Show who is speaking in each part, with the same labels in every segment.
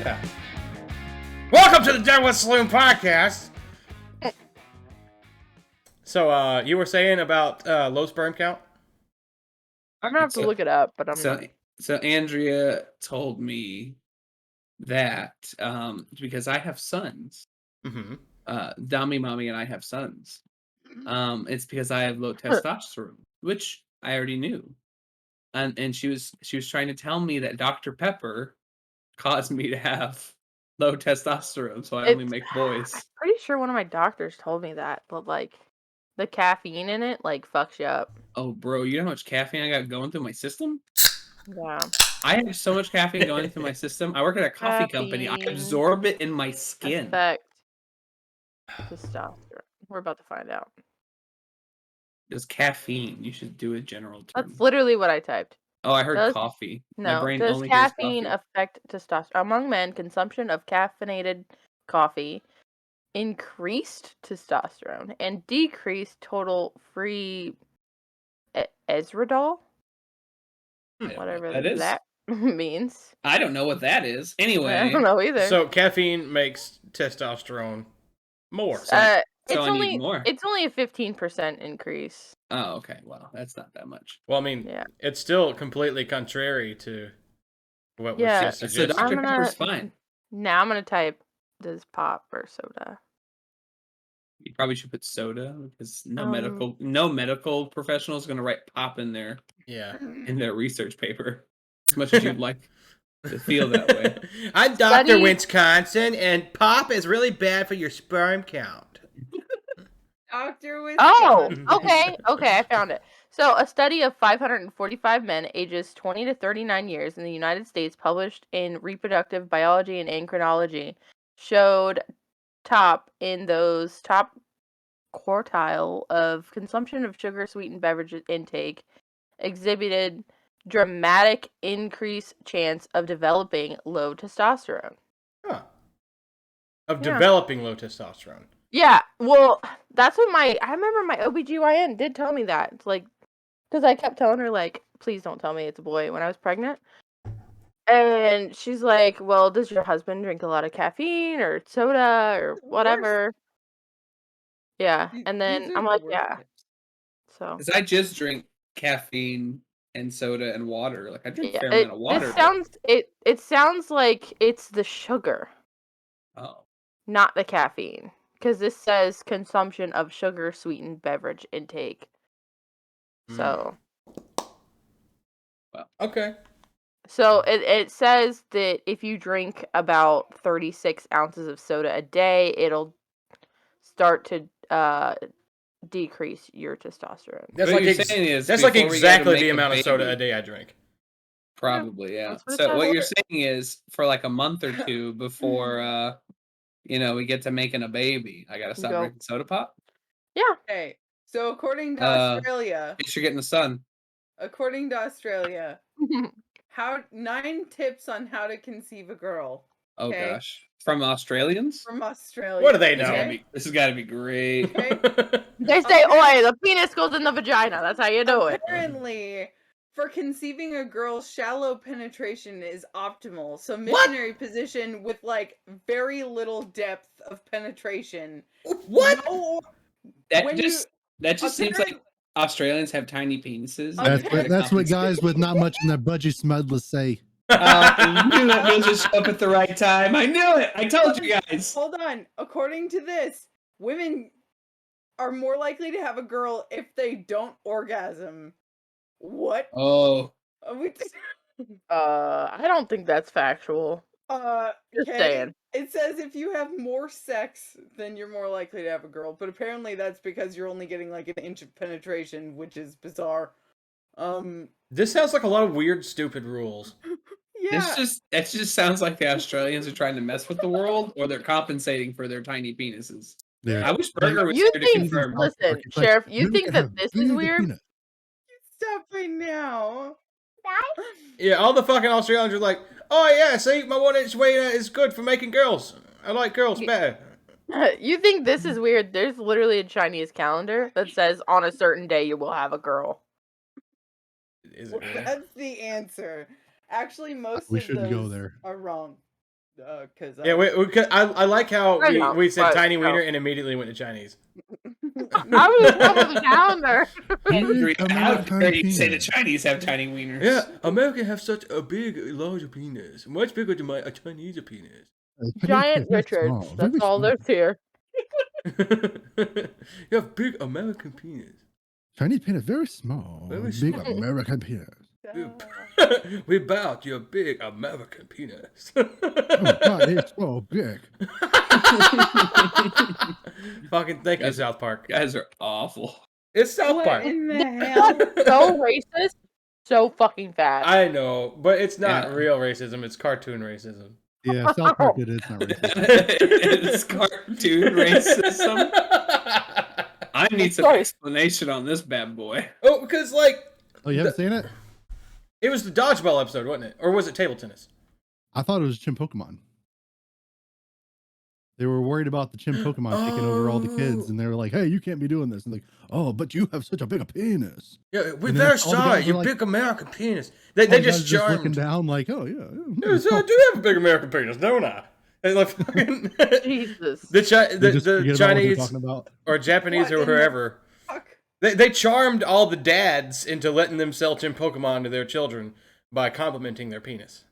Speaker 1: Yeah. Welcome to the Deadwood Saloon podcast. So, you were saying about low sperm count?
Speaker 2: I'm gonna have to look it up, but
Speaker 3: So Andrea told me that because I have sons.
Speaker 1: Mm-hmm.
Speaker 3: Dami, Mommy, and I have sons. It's because I have low testosterone, which I already knew. And she was trying to tell me that Dr. Pepper caused me to have low testosterone, so I only make boys.
Speaker 2: I'm pretty sure one of my doctors told me that, but like the caffeine in it like fucks you up.
Speaker 3: Oh, bro, you know how much caffeine I got going through my system?
Speaker 2: Yeah.
Speaker 3: I have so much caffeine going through my system. I work at a coffee company. I absorb it in my skin.
Speaker 2: Affect testosterone. We're about to find out.
Speaker 3: It's caffeine. You should do a general term.
Speaker 2: That's literally what I typed.
Speaker 3: Oh, I heard coffee.
Speaker 2: No,
Speaker 3: my brain
Speaker 2: does
Speaker 3: only hears
Speaker 2: caffeine
Speaker 3: coffee.
Speaker 2: affect testosterone? Among men, consumption of caffeinated coffee increased testosterone and decreased total free erythritol. Whatever that means.
Speaker 3: I don't know what that is. Anyway.
Speaker 2: I don't know either.
Speaker 1: So caffeine makes testosterone more.
Speaker 2: It's only a 15% increase.
Speaker 3: Oh, okay. Well, that's not that much.
Speaker 1: Well, I mean, it's still completely contrary to what was just suggested.
Speaker 3: So Dr. Pepper's fine.
Speaker 2: Now I'm gonna type, does pop or soda?
Speaker 3: You probably should put soda because no medical professional is gonna write pop in there.
Speaker 1: Yeah.
Speaker 3: In their research paper, as much as you'd like to feel that way.
Speaker 1: I'm Dr. Wisconsin, and pop is really bad for your sperm count.
Speaker 4: Dr. Wisconsin.
Speaker 2: Oh, okay, I found it. So, a study of 545 men ages 20 to 39 years in the United States, published in Reproductive Biology and Endocrinology, showed top quartile of consumption of sugar-sweetened beverage intake exhibited dramatic increased chance of developing low testosterone.
Speaker 1: Huh. Developing low testosterone.
Speaker 2: Yeah, well, that's what I remember my OBGYN did tell me that. It's like, because I kept telling her, like, please don't tell me it's a boy when I was pregnant. And she's like, well, does your husband drink a lot of caffeine or soda or whatever? Yeah, and then I'm like, yeah. So.
Speaker 3: Because I just drink caffeine and soda and water. Like, I drink a fair amount of water.
Speaker 2: It sounds like it's the sugar.
Speaker 3: Oh.
Speaker 2: Not the caffeine. Because this says consumption of sugar-sweetened beverage intake. So.
Speaker 3: Well,
Speaker 1: okay.
Speaker 2: So it says that if you drink about 36 ounces of soda a day, it'll start to decrease your testosterone.
Speaker 1: That's like exactly the amount of soda a day I drink.
Speaker 3: Probably, yeah. So what you're saying is for like a month or two before we get to making a baby, I gotta stop drinking soda pop?
Speaker 2: Yeah.
Speaker 4: Okay. So according to Australia.
Speaker 3: Thanks for getting the sun.
Speaker 4: According to Australia, 9 tips on how to conceive a girl.
Speaker 3: Oh gosh. From Australians?
Speaker 4: From Australia.
Speaker 1: What do they know?
Speaker 3: This has gotta be great.
Speaker 4: Okay.
Speaker 2: They say, oi, the penis goes in the vagina. That's how you do it.
Speaker 4: Apparently, for conceiving a girl, shallow penetration is optimal. So missionary position with like very little depth of penetration.
Speaker 1: What?
Speaker 4: No,
Speaker 3: that just seems like Australians have tiny penises.
Speaker 5: That's what guys with not much in their budgie smudless say.
Speaker 3: I knew it. You'll just show up at the right time. I knew it. I told you guys.
Speaker 4: Hold on. According to this, women are more likely to have a girl if they don't orgasm. What?
Speaker 3: Oh.
Speaker 2: I don't think that's factual. Just saying.
Speaker 4: It says if you have more sex, then you're more likely to have a girl. But apparently that's because you're only getting like an inch of penetration, which is bizarre.
Speaker 1: This sounds like a lot of weird, stupid rules.
Speaker 4: Yeah.
Speaker 3: It just sounds like the Australians are trying to mess with the world, or they're compensating for their tiny penises.
Speaker 5: Yeah.
Speaker 3: I wish Burger was here to confirm.
Speaker 2: Listen, Sheriff, you think that this is weird?
Speaker 4: Stop right now.
Speaker 1: Yeah, all the fucking Australians are like, oh yeah, see, my 1-inch wiener is good for making girls. I like girls better.
Speaker 2: You think this is weird? There's literally a Chinese calendar that says on a certain day you will have a girl.
Speaker 1: Is it really?
Speaker 4: That's the answer. Actually, most
Speaker 5: we
Speaker 4: of
Speaker 5: shouldn't
Speaker 4: those
Speaker 5: go there.
Speaker 4: are wrong. because
Speaker 1: Yeah, I like how
Speaker 2: I know,
Speaker 1: we said
Speaker 2: but,
Speaker 1: tiny
Speaker 2: no.
Speaker 1: wiener and immediately went to Chinese.
Speaker 2: I was just going with the calendar.
Speaker 3: Andrea, how
Speaker 5: American
Speaker 3: dare you say the
Speaker 5: penis.
Speaker 3: Chinese have tiny wieners?
Speaker 1: Yeah, Americans have such a big, large penis, much bigger than a Chinese penis.
Speaker 2: Giant
Speaker 5: Very
Speaker 2: Richards.
Speaker 5: small,
Speaker 2: That's
Speaker 5: very
Speaker 2: all
Speaker 5: small.
Speaker 2: there's here.
Speaker 1: You have big American penis.
Speaker 5: Chinese penis, very small.
Speaker 1: Very
Speaker 5: Big
Speaker 1: small.
Speaker 5: American penis.
Speaker 1: We bout your big American penis.
Speaker 5: Oh God, it's so big.
Speaker 1: Fucking thank you,
Speaker 3: Guys-
Speaker 1: South Park.
Speaker 3: You guys are awful.
Speaker 1: It's South
Speaker 4: What
Speaker 1: Park.
Speaker 4: in the hell?
Speaker 2: So racist, so fucking fast.
Speaker 1: I know, but it's not
Speaker 3: Yeah.
Speaker 1: real racism. It's cartoon racism.
Speaker 5: Yeah, South Park it is not racist.
Speaker 3: It's cartoon racism. I need some
Speaker 2: Sorry.
Speaker 3: explanation on this bad boy.
Speaker 1: Oh, because like
Speaker 5: Oh, you haven't seen it?
Speaker 1: it was the dodgeball episode, wasn't it? Or was it table tennis?
Speaker 5: I thought it was Chim Pokemon. They were worried about the Chim Pokemon taking over all the kids, and they were like, "Hey, you can't be doing this." And like, "Oh, but you have such a big penis."
Speaker 1: Yeah, we're
Speaker 5: And then
Speaker 1: very
Speaker 5: all the
Speaker 1: sorry.
Speaker 5: guys
Speaker 1: You
Speaker 5: were like-
Speaker 1: big American penis.
Speaker 5: All
Speaker 1: They
Speaker 5: the
Speaker 1: just
Speaker 5: guys looking
Speaker 1: charmed.
Speaker 5: down, like, "Oh yeah."
Speaker 1: Yes, I do have a big American penis, don't I? And like fucking
Speaker 2: Jesus.
Speaker 1: the
Speaker 5: They just
Speaker 1: the
Speaker 5: forget about what they're
Speaker 1: Chinese
Speaker 5: talking about.
Speaker 1: or Japanese
Speaker 4: What
Speaker 1: or
Speaker 4: in the
Speaker 1: whoever.
Speaker 4: Fuck.
Speaker 1: They charmed all the dads into letting them sell Chim Pokemon to their children by complimenting their penis.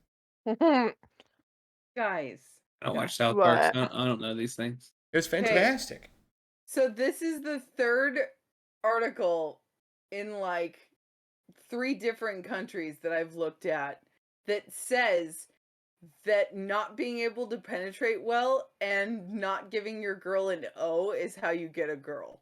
Speaker 4: Guys.
Speaker 3: I don't watch South Park.
Speaker 2: What?
Speaker 3: So I don't know these things.
Speaker 1: It was fantastic.
Speaker 4: So this is the third article in like 3 different countries that I've looked at that says that not being able to penetrate well and not giving your girl an O is how you get a girl.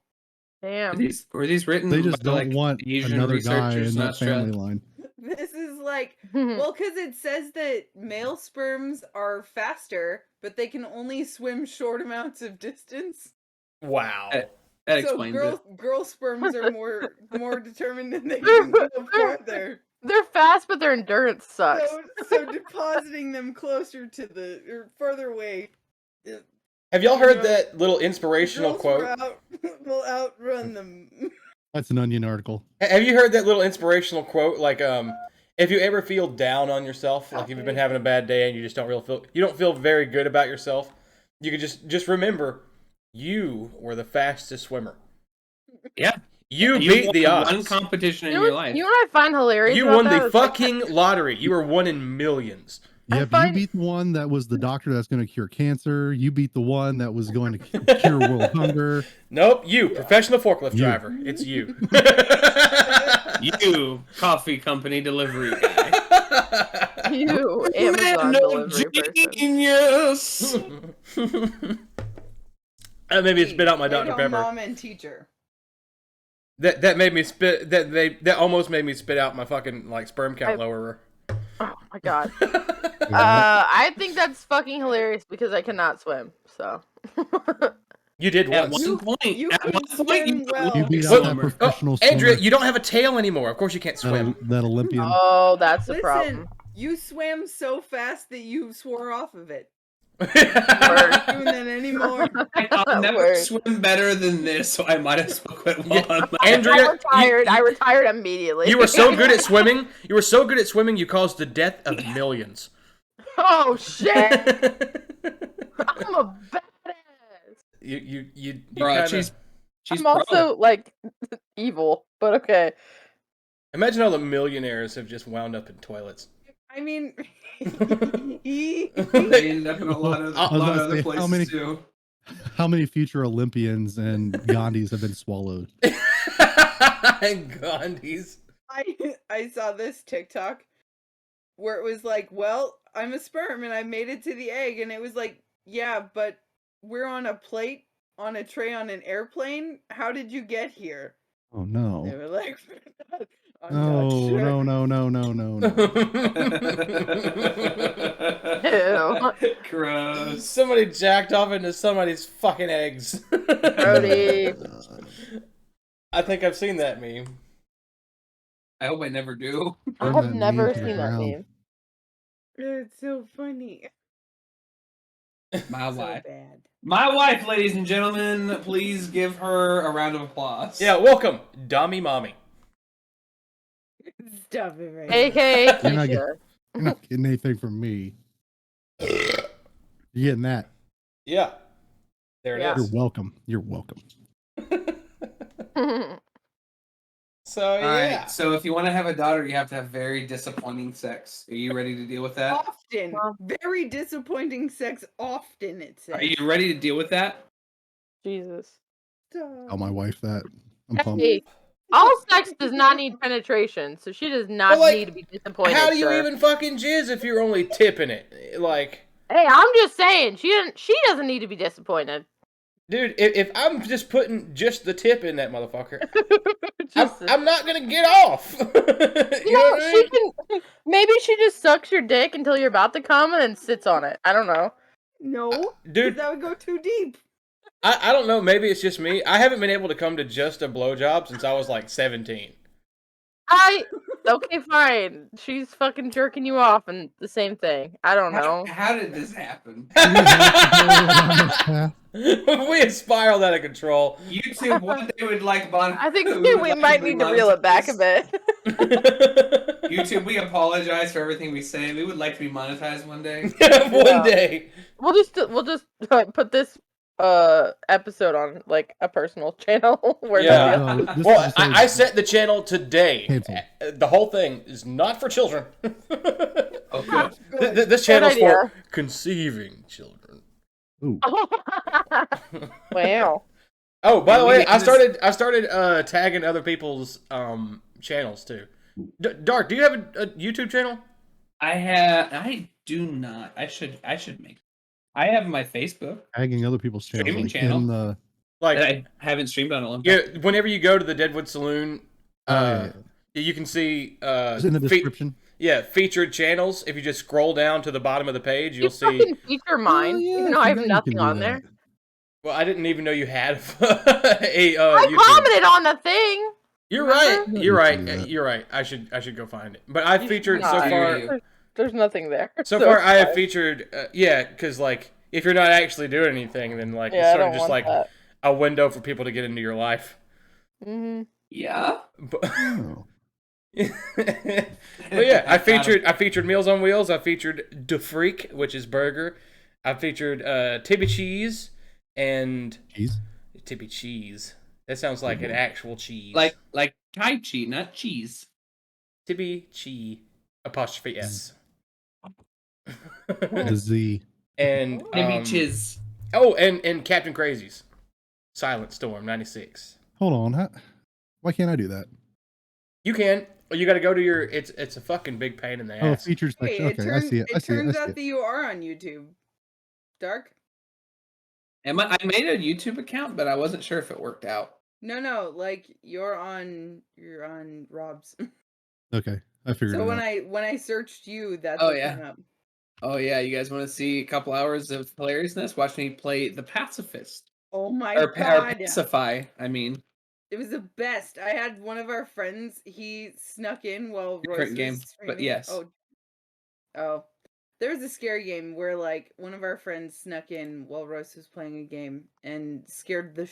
Speaker 2: Damn.
Speaker 3: Were these written?
Speaker 5: They just
Speaker 3: by,
Speaker 5: don't
Speaker 3: like,
Speaker 5: want
Speaker 3: Asian
Speaker 5: another guy
Speaker 3: researchers
Speaker 5: in
Speaker 3: in
Speaker 5: that family
Speaker 3: Australia?
Speaker 5: line.
Speaker 4: This is like, well, because it says that male sperms are faster, but they can only swim short amounts of distance.
Speaker 1: Wow.
Speaker 3: That
Speaker 4: So
Speaker 3: explains it.
Speaker 4: girl sperms are more determined and they can go farther.
Speaker 2: They're fast, but their endurance sucks.
Speaker 4: So depositing them closer to the or further away.
Speaker 1: Have y'all heard
Speaker 4: know,
Speaker 1: that little inspirational
Speaker 4: girls
Speaker 1: quote?
Speaker 4: will outrun them.
Speaker 5: That's an Onion article.
Speaker 1: Have you heard that little inspirational quote? Like, if you ever feel down on yourself, like if you've been having a bad day and you just don't feel very good about yourself, you could just remember, you were the fastest swimmer.
Speaker 3: Yeah.
Speaker 1: You
Speaker 3: You
Speaker 1: beat
Speaker 3: won
Speaker 1: the odds.
Speaker 3: one competition in
Speaker 2: You
Speaker 3: your
Speaker 2: know
Speaker 3: life.
Speaker 2: what I find hilarious
Speaker 1: You
Speaker 2: about
Speaker 1: won
Speaker 2: that
Speaker 1: the
Speaker 2: is, like,
Speaker 1: fucking lottery. You were one in millions.
Speaker 2: I
Speaker 5: Yep,
Speaker 2: find-
Speaker 5: you beat the one that was the doctor that's going to cure cancer. You beat the one that was going to cure world hunger.
Speaker 1: Nope, you, professional forklift
Speaker 5: You.
Speaker 1: driver. It's you.
Speaker 3: You, coffee company delivery guy.
Speaker 2: you Amazon delivery person.
Speaker 3: Genius.
Speaker 1: Maybe it spit out my Dr.
Speaker 4: Stay-at-home
Speaker 1: Pepper.
Speaker 4: mom and teacher.
Speaker 1: That made me spit. That almost made me spit out my fucking like sperm count lowerer.
Speaker 2: Oh my god. I think that's fucking hilarious because I cannot swim. So.
Speaker 1: You did
Speaker 3: At
Speaker 1: once.
Speaker 3: one point,
Speaker 4: you
Speaker 3: at
Speaker 4: can
Speaker 3: one point,
Speaker 4: swim
Speaker 3: you
Speaker 4: well.
Speaker 5: You beat
Speaker 1: Well,
Speaker 5: out that
Speaker 3: swimmer.
Speaker 5: professional
Speaker 1: Andrea,
Speaker 5: swimmer,
Speaker 1: you don't have a tail anymore. Of course you can't swim.
Speaker 5: that Olympian.
Speaker 2: Oh, that's the
Speaker 4: Listen,
Speaker 2: problem.
Speaker 4: you swam so fast that you swore off of it. Not doing that anymore.
Speaker 3: I'll never
Speaker 2: Word.
Speaker 3: swim better than this, so I might as well quit
Speaker 1: Yeah,
Speaker 3: while I'm
Speaker 1: Andrea,
Speaker 2: I retired immediately.
Speaker 1: You were so good at swimming. You were so good at swimming. You caused the death of millions.
Speaker 2: Oh shit! I'm a badass.
Speaker 1: You
Speaker 3: Bro,
Speaker 1: kinda,
Speaker 3: she's
Speaker 2: I'm
Speaker 3: pro.
Speaker 2: also like evil, but okay.
Speaker 1: imagine all the millionaires have just wound up in toilets.
Speaker 4: I mean,
Speaker 3: They end up in a lot of,
Speaker 5: I was about to say,
Speaker 3: places
Speaker 5: how many-
Speaker 3: too.
Speaker 5: How many future Olympians and Gandhis have been swallowed?
Speaker 1: Gandhi's.
Speaker 4: I saw this TikTok where it was like, well, I'm a sperm and I made it to the egg, and it was like, yeah, but we're on a plate on a tray on an airplane. How did you get here?
Speaker 5: Oh
Speaker 4: They
Speaker 5: no!
Speaker 4: were like, I'm
Speaker 5: No!
Speaker 4: not sure.
Speaker 5: No! No! No! No! No! No!
Speaker 2: Ew.
Speaker 3: Gross.
Speaker 1: Somebody jacked off into somebody's fucking eggs.
Speaker 2: Brody.
Speaker 1: I think I've seen that meme.
Speaker 3: I hope I never do.
Speaker 2: I
Speaker 5: Burn
Speaker 2: have
Speaker 5: that
Speaker 2: never
Speaker 5: meme to the
Speaker 2: seen that
Speaker 5: ground.
Speaker 2: meme.
Speaker 4: It's so funny.
Speaker 3: My
Speaker 4: So
Speaker 3: wife.
Speaker 4: bad.
Speaker 3: My wife, ladies and gentlemen. Please give her a round of applause.
Speaker 1: Yeah, welcome, Dummy Mommy.
Speaker 4: Stop it right
Speaker 2: AKA
Speaker 5: You're not
Speaker 2: Keisha.
Speaker 5: You're not getting anything from me. You're getting that.
Speaker 1: Yeah. There it
Speaker 2: Yeah.
Speaker 5: You're
Speaker 1: is.
Speaker 5: welcome. You're welcome.
Speaker 1: So
Speaker 3: All
Speaker 1: yeah.
Speaker 3: right. So if you want to have a daughter, you have to have very disappointing sex. Are you ready to deal with that?
Speaker 4: Often. Very disappointing sex often, it says.
Speaker 3: Are you ready to deal with that?
Speaker 2: Jesus.
Speaker 5: Tell my wife that. I'm pumped.
Speaker 2: Hey, all sex does not need penetration, so she does not
Speaker 1: But, like,
Speaker 2: need to be disappointed.
Speaker 1: How do you
Speaker 2: sir.
Speaker 1: even fucking jizz if you're only tipping it? Like,
Speaker 2: Hey, I'm just saying, she doesn't need to be disappointed.
Speaker 1: dude, if I'm just putting just the tip in that motherfucker,
Speaker 2: Just-
Speaker 1: I'm not gonna get off. you know what I mean?
Speaker 2: she can. Maybe she just sucks your dick until you're about to come and then sits on it. I don't know.
Speaker 4: No,
Speaker 1: Dude,
Speaker 4: that would go too deep.
Speaker 1: I don't know. Maybe it's just me. I haven't been able to come to just a blowjob since I was like 17.
Speaker 2: Okay, fine. She's fucking jerking you off and the same thing. I don't know.
Speaker 3: How did this happen?
Speaker 1: We had spiraled out of control.
Speaker 3: YouTube one day would like mon-
Speaker 2: I think
Speaker 3: would
Speaker 2: we
Speaker 3: like
Speaker 2: might need to reel it back a
Speaker 3: monetize.
Speaker 2: bit.
Speaker 3: YouTube, we apologize for everything we say. We would like to be monetized one day.
Speaker 1: One day.
Speaker 2: We'll just put this episode on like a personal channel where
Speaker 1: Yeah.
Speaker 2: the-
Speaker 5: No, this
Speaker 1: Well,
Speaker 5: episode-
Speaker 1: I set the channel today.
Speaker 5: Cancel.
Speaker 1: The whole thing is not for children.
Speaker 3: Oh, good.
Speaker 1: This channel's
Speaker 2: Good
Speaker 1: for
Speaker 2: idea.
Speaker 1: conceiving children.
Speaker 5: Ooh.
Speaker 2: Wow.
Speaker 1: Oh, by the
Speaker 3: we
Speaker 1: way,
Speaker 3: need
Speaker 1: I
Speaker 3: this-
Speaker 1: started tagging other people's channels too. Dark, do you have a YouTube channel?
Speaker 3: I do not. I should make. I have my Facebook
Speaker 5: Tagging other people's channels.
Speaker 3: Streaming
Speaker 5: Like
Speaker 3: channel.
Speaker 5: in the,
Speaker 1: Like,
Speaker 3: that I haven't streamed on a long time.
Speaker 1: yeah, whenever you go to the Deadwood Saloon,
Speaker 5: yeah.
Speaker 1: you can see
Speaker 5: It's in the description.
Speaker 1: featured channels. If you just scroll down to the bottom of the page,
Speaker 2: You
Speaker 1: you'll see.
Speaker 2: fucking feature mine,
Speaker 5: Oh, yeah,
Speaker 2: even though I have
Speaker 5: forgot you
Speaker 2: nothing
Speaker 5: can do
Speaker 2: on
Speaker 5: that.
Speaker 2: there.
Speaker 1: Well, I didn't even know you had a
Speaker 2: I
Speaker 1: YouTube.
Speaker 2: commented on the thing.
Speaker 1: You're right.
Speaker 5: Remember?
Speaker 1: You're
Speaker 5: You
Speaker 1: right.
Speaker 5: can do that.
Speaker 1: You're right. I should go find it. But I've
Speaker 2: You
Speaker 1: featured
Speaker 2: should
Speaker 1: so
Speaker 2: not.
Speaker 1: far.
Speaker 2: There's nothing there.
Speaker 1: So far, I have
Speaker 2: fine.
Speaker 1: featured. Yeah, because like if you're not actually doing anything, then like
Speaker 2: Yeah,
Speaker 1: it's
Speaker 2: I
Speaker 1: sort
Speaker 2: don't
Speaker 1: of just
Speaker 2: want
Speaker 1: like a window for people to get into your life.
Speaker 2: Mm-hmm.
Speaker 3: Yeah.
Speaker 1: But,
Speaker 5: Oh.
Speaker 1: but yeah, I featured Meals on Wheels. I featured De Freak, which is burger. I featured Tibby Cheese and
Speaker 5: Cheese.
Speaker 1: Tibby Cheese. That sounds like an actual cheese.
Speaker 3: like Tai Chi, not cheese.
Speaker 1: Tibby Chi apostrophe S.
Speaker 5: The Z.
Speaker 1: And
Speaker 3: Maybe chiz.
Speaker 1: oh, and Captain Crazy's Silent Storm 96.
Speaker 5: Hold on. Why can't I do that?
Speaker 1: You can. You got to go to your. It's a fucking big pain in the
Speaker 5: Oh,
Speaker 1: ass.
Speaker 5: features
Speaker 4: Hey,
Speaker 5: section. Okay, I see it. I see it. I
Speaker 4: turns
Speaker 5: see
Speaker 4: out
Speaker 5: it.
Speaker 4: that you are on YouTube. Dark?
Speaker 3: I made a YouTube account, but I wasn't sure if it worked out.
Speaker 4: No, like you're on Rob's.
Speaker 5: Okay, I figured
Speaker 4: So
Speaker 5: it
Speaker 4: when
Speaker 5: out.
Speaker 4: I searched you, that's
Speaker 3: Oh,
Speaker 4: what
Speaker 3: yeah.
Speaker 4: came up.
Speaker 3: Oh yeah, you guys want to see a couple hours of hilariousness? Watch me play the pacifist
Speaker 4: Oh my
Speaker 3: or
Speaker 4: god.
Speaker 3: pacify. I mean,
Speaker 4: It was the best. I had one of our friends, he snuck in while Royce
Speaker 3: Different
Speaker 4: was
Speaker 3: game, but
Speaker 4: streaming.
Speaker 3: yes.
Speaker 4: Oh. There was a scary game where like one of our friends snuck in while Royce was playing a game and scared the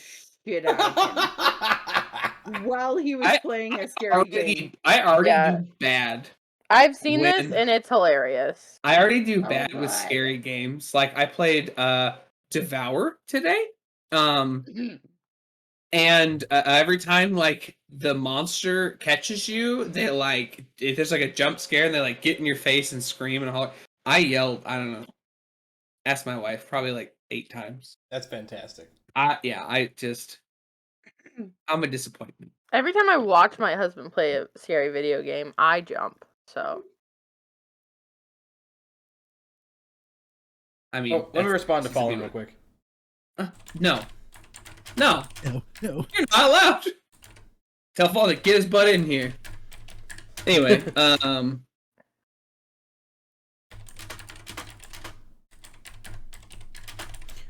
Speaker 4: shit out of him while he was playing a scary game.
Speaker 3: I already
Speaker 2: Yeah.
Speaker 3: do bad.
Speaker 2: I've seen this
Speaker 3: When-
Speaker 2: and it's hilarious.
Speaker 3: I already do
Speaker 4: Oh,
Speaker 3: bad with
Speaker 4: God.
Speaker 3: scary games. Like I played Devour today. And every time like the monster catches you, they like if there's like a jump scare and they like get in your face and scream and holler. I yelled, I don't know. Ask my wife, probably like 8 times.
Speaker 1: That's fantastic.
Speaker 3: I'm a disappointment.
Speaker 2: Every time I watch my husband play a scary video game, I jump. So
Speaker 3: I mean,
Speaker 1: Oh, let me
Speaker 3: that's-
Speaker 1: respond to
Speaker 3: that's
Speaker 1: Fallen
Speaker 3: just
Speaker 1: real
Speaker 3: a
Speaker 1: quick.
Speaker 3: No,
Speaker 5: No.
Speaker 3: you're not allowed. Tell Fallen to get his butt in here. Anyway,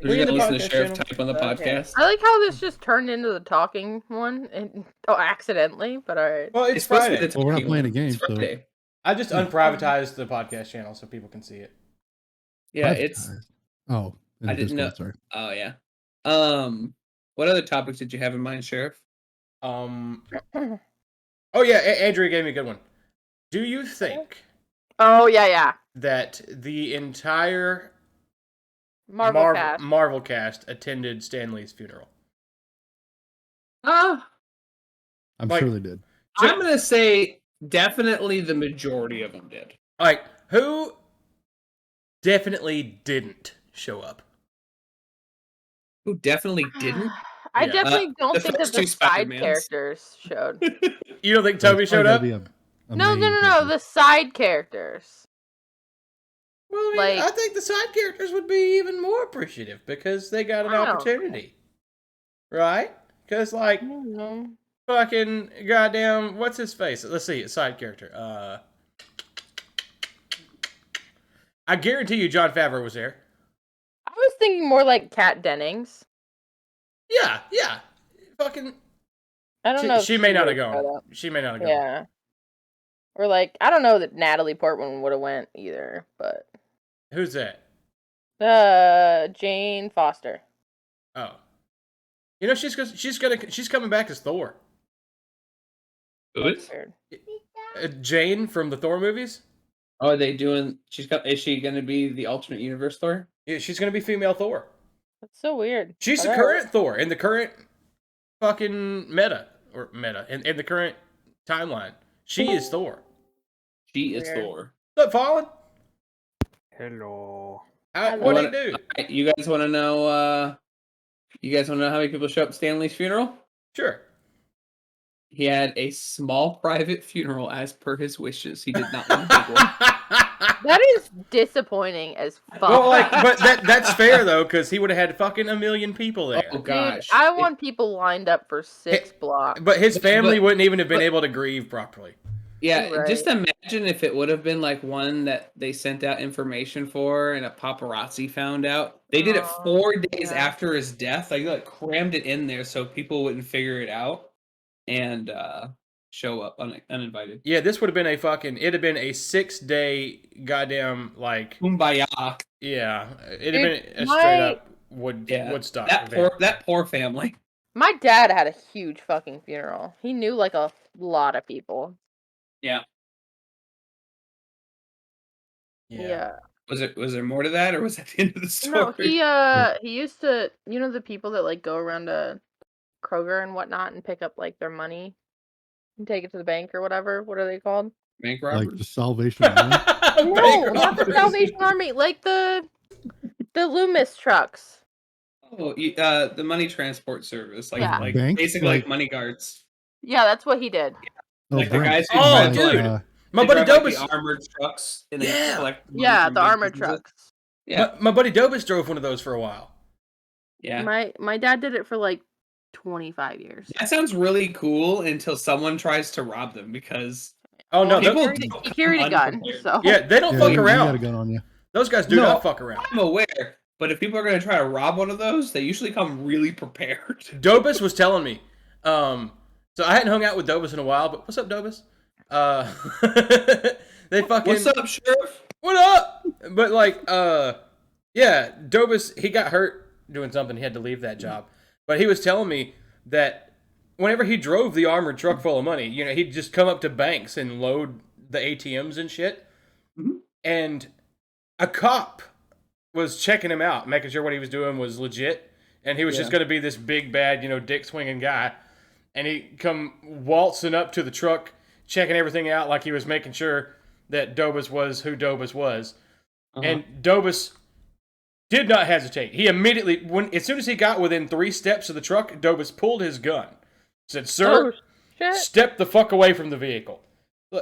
Speaker 1: We
Speaker 3: We're
Speaker 1: in
Speaker 3: gonna
Speaker 1: the
Speaker 3: listen to
Speaker 1: podcast
Speaker 3: Sheriff
Speaker 1: channel?
Speaker 3: type on the
Speaker 4: Okay.
Speaker 3: podcast.
Speaker 2: I like how this just turned into the talking one, and accidentally, but alright.
Speaker 1: Well, it's
Speaker 3: supposed to be
Speaker 1: Friday.
Speaker 3: the
Speaker 5: Well, we're not
Speaker 3: talking
Speaker 5: playing a
Speaker 3: one.
Speaker 5: game,
Speaker 3: It's
Speaker 5: so-
Speaker 3: Friday.
Speaker 1: I just unprivatized the podcast channel so people can see it.
Speaker 3: Yeah, it's.
Speaker 5: Privatized. Oh, in
Speaker 3: I
Speaker 5: the
Speaker 3: didn't
Speaker 5: Discord,
Speaker 3: know.
Speaker 5: Sorry.
Speaker 3: Oh yeah. What other topics did you have in mind, Sheriff?
Speaker 1: Oh yeah, Andrea gave me a good one. Do you think
Speaker 2: Oh yeah.
Speaker 1: that the entire
Speaker 2: Marvel cast.
Speaker 1: Marvel cast attended Stan Lee's funeral?
Speaker 5: I'm
Speaker 1: Like-
Speaker 5: sure they did.
Speaker 3: I'm gonna say definitely the majority of them did.
Speaker 1: Like, who definitely didn't show up?
Speaker 3: Who definitely didn't?
Speaker 2: I
Speaker 1: Yeah.
Speaker 2: definitely don't
Speaker 3: the
Speaker 2: think that
Speaker 3: first
Speaker 2: the
Speaker 3: two
Speaker 2: side
Speaker 3: Spider-Mans.
Speaker 2: characters showed.
Speaker 1: You don't think Toby
Speaker 5: It's probably
Speaker 1: showed up?
Speaker 5: gotta be a
Speaker 2: No,
Speaker 5: main
Speaker 2: no.
Speaker 5: character.
Speaker 2: The side characters.
Speaker 1: Well, I mean,
Speaker 2: Like-
Speaker 1: I think the side characters would be even more appreciative because they got an
Speaker 2: I don't
Speaker 1: opportunity. Right? Because, like,
Speaker 2: I don't know.
Speaker 1: fucking goddamn, what's his face? Let's see, a side character. I guarantee you John Favreau was there.
Speaker 2: I was thinking more like Kat Dennings.
Speaker 1: Yeah. Fucking,
Speaker 2: I don't know. If
Speaker 1: she may not have
Speaker 2: would've showed
Speaker 1: gone.
Speaker 2: up.
Speaker 1: She may not have gone.
Speaker 2: Yeah. Or like, I don't know that Natalie Portman would have went either, but
Speaker 1: Who's that?
Speaker 2: Jane Foster.
Speaker 1: Oh. You know, she's coming back as Thor.
Speaker 3: Good.
Speaker 2: Weird.
Speaker 1: Jane from the Thor movies?
Speaker 3: Oh, are they doing? Is she gonna be the alternate universe Thor?
Speaker 1: Yeah, she's gonna be female Thor.
Speaker 2: That's so weird.
Speaker 1: She's the
Speaker 2: Alright.
Speaker 1: current Thor in the current fucking meta in the current timeline. She is Thor.
Speaker 3: She is
Speaker 2: Weird.
Speaker 3: Thor.
Speaker 1: What's up, Fallen?
Speaker 6: Hello.
Speaker 1: What do you do?
Speaker 3: You guys want to know? You guys want to know how many people show up at Stanley's funeral?
Speaker 1: Sure.
Speaker 3: He had a small private funeral as per his wishes. He did not want a big one.
Speaker 2: That is disappointing as fuck.
Speaker 1: Well, like, but that's fair though, because he would have had fucking 1 million people there.
Speaker 3: Oh
Speaker 2: Dude,
Speaker 3: gosh!
Speaker 2: I want people lined up for 6 blocks.
Speaker 1: But his family
Speaker 3: But-
Speaker 1: wouldn't even have been
Speaker 3: but-
Speaker 1: able to grieve properly.
Speaker 3: Yeah,
Speaker 2: Right.
Speaker 3: just imagine if it would have been like one that they sent out information for and a paparazzi found out. They did it
Speaker 2: Oh,
Speaker 3: 4 days
Speaker 2: yeah.
Speaker 3: after his death. Like crammed it in there so people wouldn't figure it out and show up uninvited.
Speaker 1: Yeah, this would have been it'd have been a 6-day goddamn, like,
Speaker 3: Kumbaya.
Speaker 1: yeah, it'd
Speaker 2: Dude,
Speaker 1: have been a
Speaker 2: my-
Speaker 1: straight up
Speaker 3: Yeah,
Speaker 1: Woodstock
Speaker 3: that
Speaker 1: event.
Speaker 3: that poor family.
Speaker 2: My dad had a huge fucking funeral. He knew like a lot of people.
Speaker 3: Yeah.
Speaker 2: Yeah.
Speaker 3: Was there more to that, or was that the end of the story?
Speaker 2: No, he used to, the people that like go around to Kroger and whatnot and pick up like their money and take it to the bank or whatever. What are they called?
Speaker 3: Bank
Speaker 5: Like
Speaker 3: robbers.
Speaker 5: the Salvation Army.
Speaker 2: No,
Speaker 1: Bank
Speaker 2: not the
Speaker 1: robbers.
Speaker 2: Salvation Army. Like the Loomis trucks.
Speaker 3: Oh, the money transport service, like
Speaker 2: Yeah.
Speaker 3: like
Speaker 5: Bank?
Speaker 3: basically
Speaker 5: Like-
Speaker 3: like money guards.
Speaker 2: Yeah, that's what he did.
Speaker 5: Oh,
Speaker 3: Like the
Speaker 5: Brent.
Speaker 3: guys who
Speaker 1: Oh,
Speaker 3: drive,
Speaker 1: dude.
Speaker 3: like,
Speaker 1: My
Speaker 3: they
Speaker 1: buddy
Speaker 3: drive, like,
Speaker 1: Dobus.
Speaker 3: the armored trucks and they
Speaker 1: Yeah.
Speaker 3: collect money
Speaker 2: Yeah,
Speaker 3: from
Speaker 2: the
Speaker 3: big
Speaker 2: armored
Speaker 3: businesses.
Speaker 2: trucks.
Speaker 3: Yeah,
Speaker 1: My buddy Dobus drove one of those for a while.
Speaker 3: yeah.
Speaker 2: My dad did it for like 25 years.
Speaker 3: That sounds really cool until someone tries to rob them because
Speaker 1: Oh no,
Speaker 2: Well, he
Speaker 3: people
Speaker 1: those,
Speaker 2: carried,
Speaker 3: don't
Speaker 2: he carried a
Speaker 3: come
Speaker 2: gun,
Speaker 3: unprepared.
Speaker 2: so
Speaker 1: yeah, they don't
Speaker 5: Yeah,
Speaker 1: fuck
Speaker 5: you got a
Speaker 1: around.
Speaker 5: gun on you.
Speaker 1: Those guys do
Speaker 3: No.
Speaker 1: not fuck around.
Speaker 3: I'm aware, but if people are going to try to rob one of those, they usually come really prepared.
Speaker 1: Dobus was telling me. So I hadn't hung out with Dobus in a while, but what's up, Dobus? They fucking.
Speaker 3: What's up, Sheriff?
Speaker 1: What up? But like, yeah, Dobus, he got hurt doing something. He had to leave that job. But he was telling me that whenever he drove the armored truck full of money, he'd just come up to banks and load the ATMs and shit.
Speaker 3: Mhm.
Speaker 1: And a cop was checking him out, making sure what he was doing was legit. And he was just
Speaker 3: Yeah.
Speaker 1: going to be this big, bad, dick swinging guy. And he come waltzing up to the truck, checking everything out like he was making sure that Dobus was who Dobus was.
Speaker 3: Uh-huh.
Speaker 1: And Dobus did not hesitate. He immediately, as soon as he got within 3 steps of the truck, Dobus pulled his gun. Said, "Sir,
Speaker 2: shit.
Speaker 1: step the fuck away from the vehicle."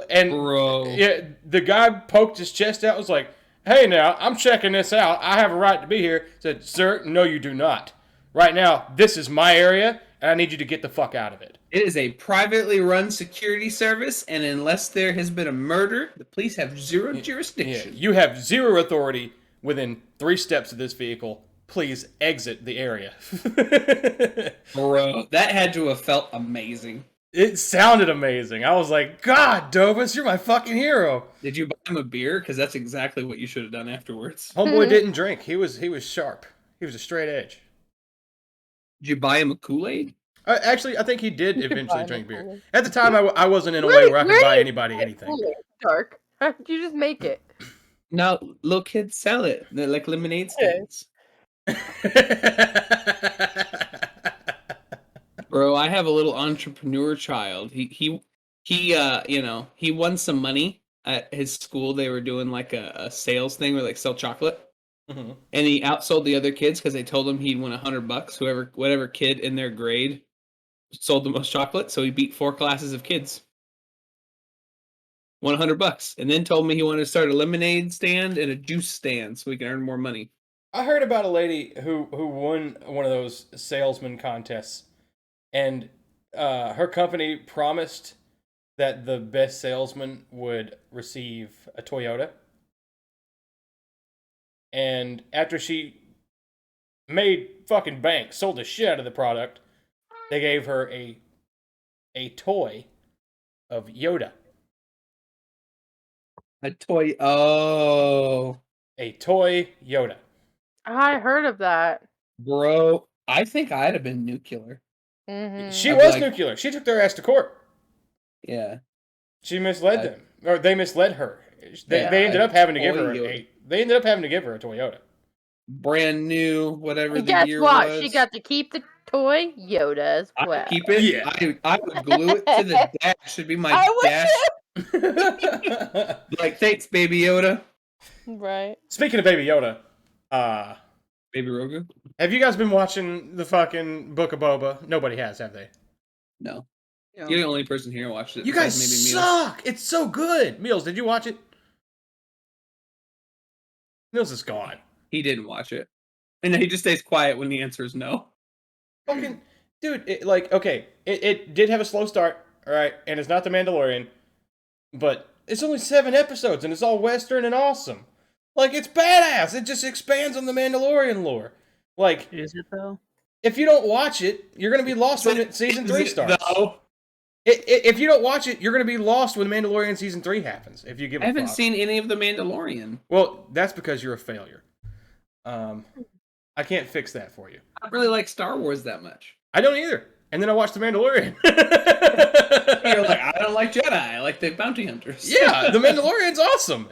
Speaker 1: And
Speaker 3: Bro.
Speaker 1: yeah, the guy poked his chest out, was like, "Hey now, I'm checking this out. I have a right to be here." Said, "Sir, no you do not. Right now, this is my area, and I need you to get the fuck out of it."
Speaker 3: It is a privately run security service, and unless there has been a murder, the police have zero
Speaker 1: Yeah,
Speaker 3: jurisdiction.
Speaker 1: you have zero authority within 3 steps of this vehicle. Please exit the area.
Speaker 3: Bro, that had to have felt amazing.
Speaker 1: It sounded amazing. I was like, God, Dobus, you're my fucking hero.
Speaker 3: Did you buy him a beer? Because that's exactly what you should have done afterwards.
Speaker 1: Homeboy didn't drink. He was sharp. He was a straight edge.
Speaker 3: Did you buy him a Kool-Aid?
Speaker 1: Actually, I think he did eventually
Speaker 2: buy him
Speaker 1: drink
Speaker 2: a
Speaker 1: beer.
Speaker 2: Kool-Aid.
Speaker 1: At the time, I wasn't in a way where I could buy anybody anything.
Speaker 2: Dark. How did you just make it?
Speaker 3: No, little kids sell it. They're like lemonade stands. Bro, I have a little entrepreneur child. He won some money at his school. They were doing like a sales thing where like sell chocolate.
Speaker 1: Mhm.
Speaker 3: And he outsold the other kids because they told him he'd win $100. Whatever kid in their grade sold the most chocolate, so he beat 4 classes of kids. Won $100, and then told me he wanted to start a lemonade stand and a juice stand so he can earn more money.
Speaker 1: I heard about a lady who won one of those salesman contests, and her company promised that the best salesman would receive a Toyota. And after she made fucking bank, sold the shit out of the product, they gave her a toy of Yoda.
Speaker 3: A toy. Oh,
Speaker 1: A toy Yoda.
Speaker 2: I heard of that.
Speaker 3: bro. I think I'd have been nuclear.
Speaker 2: Mm-hmm.
Speaker 1: She
Speaker 3: I'd be
Speaker 1: was
Speaker 3: like-
Speaker 1: nuclear. She took their ass to court.
Speaker 3: Yeah.
Speaker 1: She misled them, or they misled her. They
Speaker 3: Yeah,
Speaker 1: ended up having to give her
Speaker 3: Toyota.
Speaker 1: They ended up having to give her a Toyota.
Speaker 3: Brand new, whatever
Speaker 2: And
Speaker 3: the
Speaker 2: guess
Speaker 3: year
Speaker 2: what?
Speaker 3: was.
Speaker 2: She got to keep the toy Yoda as
Speaker 3: I
Speaker 2: well.
Speaker 3: would keep it.
Speaker 1: Yeah.
Speaker 3: I would glue it to the dash. Should be my
Speaker 2: I would
Speaker 3: dash. Like, thanks, Baby Yoda.
Speaker 2: Right.
Speaker 1: Speaking of Baby Yoda,
Speaker 3: Baby Rogu?
Speaker 1: have you guys been watching the fucking Book of Boba? Nobody has, have they?
Speaker 3: No.
Speaker 4: No.
Speaker 3: You're the only person here who watched it.
Speaker 1: You
Speaker 3: besides
Speaker 1: guys
Speaker 3: maybe Meals.
Speaker 1: suck. It's so good. Meals, did you watch it? Meals is gone.
Speaker 3: He didn't watch it. And then he just stays quiet when the answer is no.
Speaker 1: Fucking dude, it did have a slow start, all right, and it's not The Mandalorian, but it's only 7 episodes and it's all Western and awesome. Like, it's badass. It just expands on the Mandalorian lore. Like,
Speaker 6: Is it though?
Speaker 1: if you don't watch it, you're gonna be lost when season 3 starts.
Speaker 3: No.
Speaker 1: If you don't watch it, you're gonna be lost when Mandalorian season 3 happens. If you give
Speaker 3: I
Speaker 1: a
Speaker 3: haven't
Speaker 1: fuck.
Speaker 3: seen any of The Mandalorian.
Speaker 1: Well, that's because you're a failure. I can't fix that for you.
Speaker 3: I don't really like Star Wars that much.
Speaker 1: I don't either. And then I watched The Mandalorian.
Speaker 3: You're like, I don't like Jedi. I like the bounty hunters.
Speaker 1: Yeah, The Mandalorian's awesome.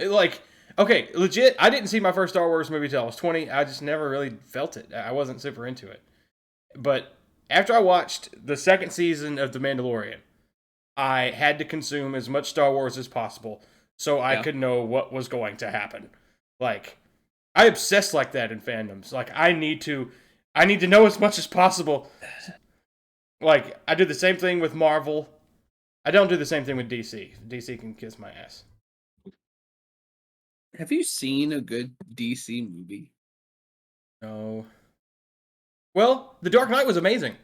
Speaker 1: Okay, legit, I didn't see my first Star Wars movie till I was 20. I just never really felt it. I wasn't super into it. But after I watched the 2nd season of The Mandalorian, I had to consume as much Star Wars as possible so I could know what was going to happen. Like, I obsess like that in fandoms. Like, I need to know as much as possible. Like, I do the same thing with Marvel. I don't do the same thing with DC. DC can kiss my ass.
Speaker 3: Have you seen a good DC movie?
Speaker 1: No. Well, The Dark Knight was amazing.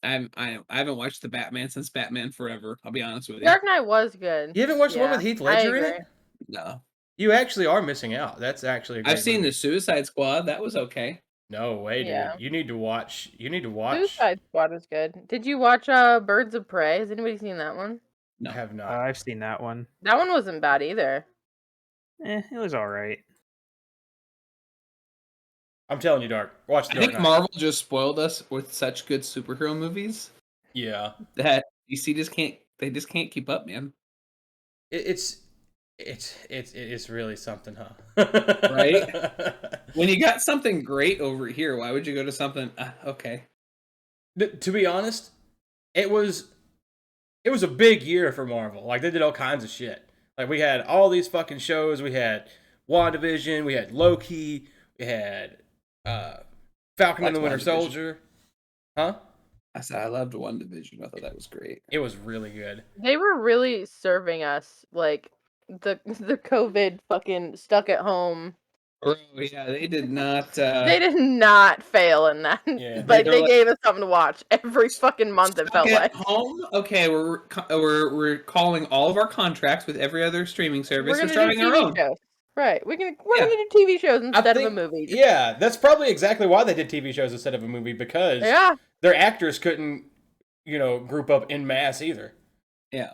Speaker 3: I haven't watched the Batman since Batman Forever. I'll be honest with you.
Speaker 2: Dark Knight was good.
Speaker 1: You haven't watched the one
Speaker 2: Yeah,
Speaker 1: with Heath
Speaker 2: I
Speaker 1: Ledger in
Speaker 2: agree.
Speaker 1: it?
Speaker 3: No.
Speaker 1: You actually are missing out. That's actually a great
Speaker 3: I've seen
Speaker 1: movie.
Speaker 3: the Suicide Squad. That was okay.
Speaker 1: No way,
Speaker 2: Yeah.
Speaker 1: dude. You need to watch.
Speaker 2: Suicide Squad was good. Did you watch Birds of Prey? Has anybody seen that one?
Speaker 3: No.
Speaker 1: I have not.
Speaker 6: I've seen that one.
Speaker 2: That one wasn't bad either.
Speaker 6: It was all right.
Speaker 1: I'm telling you, Dark. Watch The
Speaker 3: I
Speaker 1: Dark
Speaker 3: think
Speaker 1: Knight.
Speaker 3: Marvel just spoiled us with such good superhero movies
Speaker 1: Yeah.
Speaker 3: that DC just can't. They just can't keep up, man.
Speaker 1: It's really something, huh?
Speaker 3: Right? When you got something great over here, why would you go to something? Okay.
Speaker 1: To be honest, it was a big year for Marvel. Like, they did all kinds of shit. Like, we had all these fucking shows. We had WandaVision. We had Loki. We had Falcon and the Winter
Speaker 3: WandaVision.
Speaker 1: Soldier. Huh?
Speaker 3: I said I loved WandaVision. I thought that was great.
Speaker 1: It was really good.
Speaker 2: They were really serving us like the COVID fucking stuck at home.
Speaker 3: Oh yeah, they did not.
Speaker 2: They did not fail in that.
Speaker 1: Yeah,
Speaker 2: Like,
Speaker 3: they're
Speaker 2: they
Speaker 3: like-
Speaker 2: gave us something to watch every fucking month. It felt
Speaker 3: At
Speaker 2: like
Speaker 3: home. Okay, we're calling all of our contracts with every other streaming service. We're
Speaker 2: gonna
Speaker 3: starting
Speaker 2: do
Speaker 3: our
Speaker 2: TV
Speaker 3: own.
Speaker 2: shows. Right. We're
Speaker 3: Yeah.
Speaker 2: gonna do TV shows instead of a
Speaker 1: think-
Speaker 2: movie.
Speaker 1: Yeah, that's probably exactly why they did TV shows instead of a movie, because
Speaker 2: Yeah.
Speaker 1: their actors couldn't, group up en masse either.
Speaker 3: Yeah.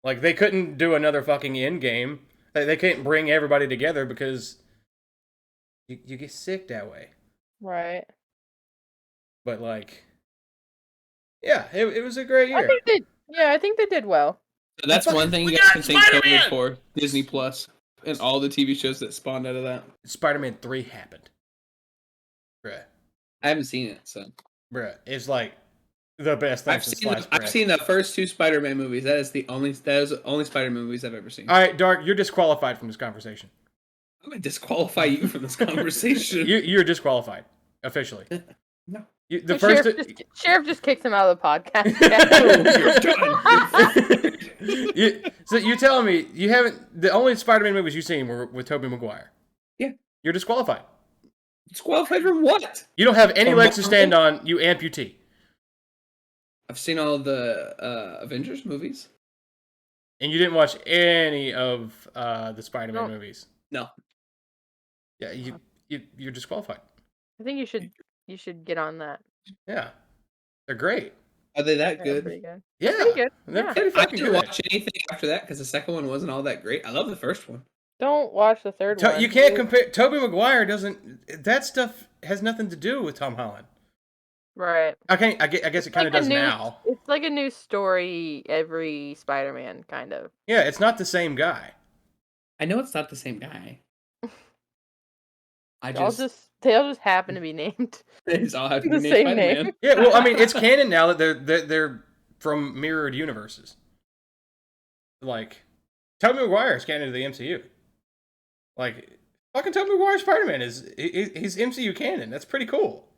Speaker 1: Like, they couldn't do another fucking Endgame. They can't bring everybody together because you get sick that way.
Speaker 2: Right.
Speaker 1: But, like, yeah, it was a great
Speaker 2: I
Speaker 1: year.
Speaker 2: think they did well.
Speaker 3: So that's
Speaker 1: Fucking-
Speaker 3: one thing
Speaker 1: we
Speaker 3: you guys
Speaker 1: got
Speaker 3: can thank
Speaker 1: Spider-Man!
Speaker 3: COVID for. Disney Plus and all the TV shows that spawned out of that.
Speaker 1: Spider-Man 3 happened. Bruh.
Speaker 3: I haven't seen it, so
Speaker 1: Bruh. It's like the best thing since sliced bread.
Speaker 3: I've seen the first 2 Spider-Man movies. That is the only Spider-Man movies I've ever seen.
Speaker 1: All right, Dark, you're disqualified from this conversation.
Speaker 3: I'm gonna disqualify you from this conversation.
Speaker 1: You're disqualified officially.
Speaker 3: No.
Speaker 1: The
Speaker 2: So
Speaker 1: first
Speaker 2: Sheriff just kicks him out of the podcast.
Speaker 1: so you're telling me you haven't the only Spider-Man movies you've seen were with Tobey Maguire?
Speaker 3: Yeah.
Speaker 1: You're disqualified.
Speaker 3: Disqualified from what?
Speaker 1: You don't have any
Speaker 3: From
Speaker 1: legs to
Speaker 3: Marvel?
Speaker 1: stand on, you amputee.
Speaker 3: I've seen all the Avengers movies.
Speaker 1: And you didn't watch any of the Spider-Man movies.
Speaker 3: No.
Speaker 1: Yeah, you're disqualified.
Speaker 2: I think you should get on that.
Speaker 1: Yeah. They're great.
Speaker 3: Are they that
Speaker 2: They're
Speaker 3: good?
Speaker 2: pretty good.
Speaker 1: Yeah.
Speaker 2: Pretty good.
Speaker 1: They're
Speaker 2: Yeah.
Speaker 1: pretty
Speaker 3: I
Speaker 1: fucking
Speaker 3: didn't
Speaker 1: good.
Speaker 3: watch anything after that because the second one wasn't all that great. I love the first one.
Speaker 2: Don't watch the third one.
Speaker 1: You can't compare. Tobey Maguire doesn't. That stuff has nothing to do with Tom Holland.
Speaker 2: Right.
Speaker 1: I guess it kind of does now.
Speaker 2: It's like a new story every Spider-Man, kind of.
Speaker 1: Yeah, it's not the same guy.
Speaker 3: I know it's not the same guy.
Speaker 2: They all just happen to be named.
Speaker 3: They just all have to
Speaker 2: the
Speaker 3: be
Speaker 2: same
Speaker 3: named Spider-Man.
Speaker 2: name.
Speaker 1: Yeah, well, I mean, it's canon now that they're from mirrored universes. Like, Tobey Maguire is canon to the MCU. Like, fucking Tobey Maguire Spider-Man he's MCU canon. That's pretty cool.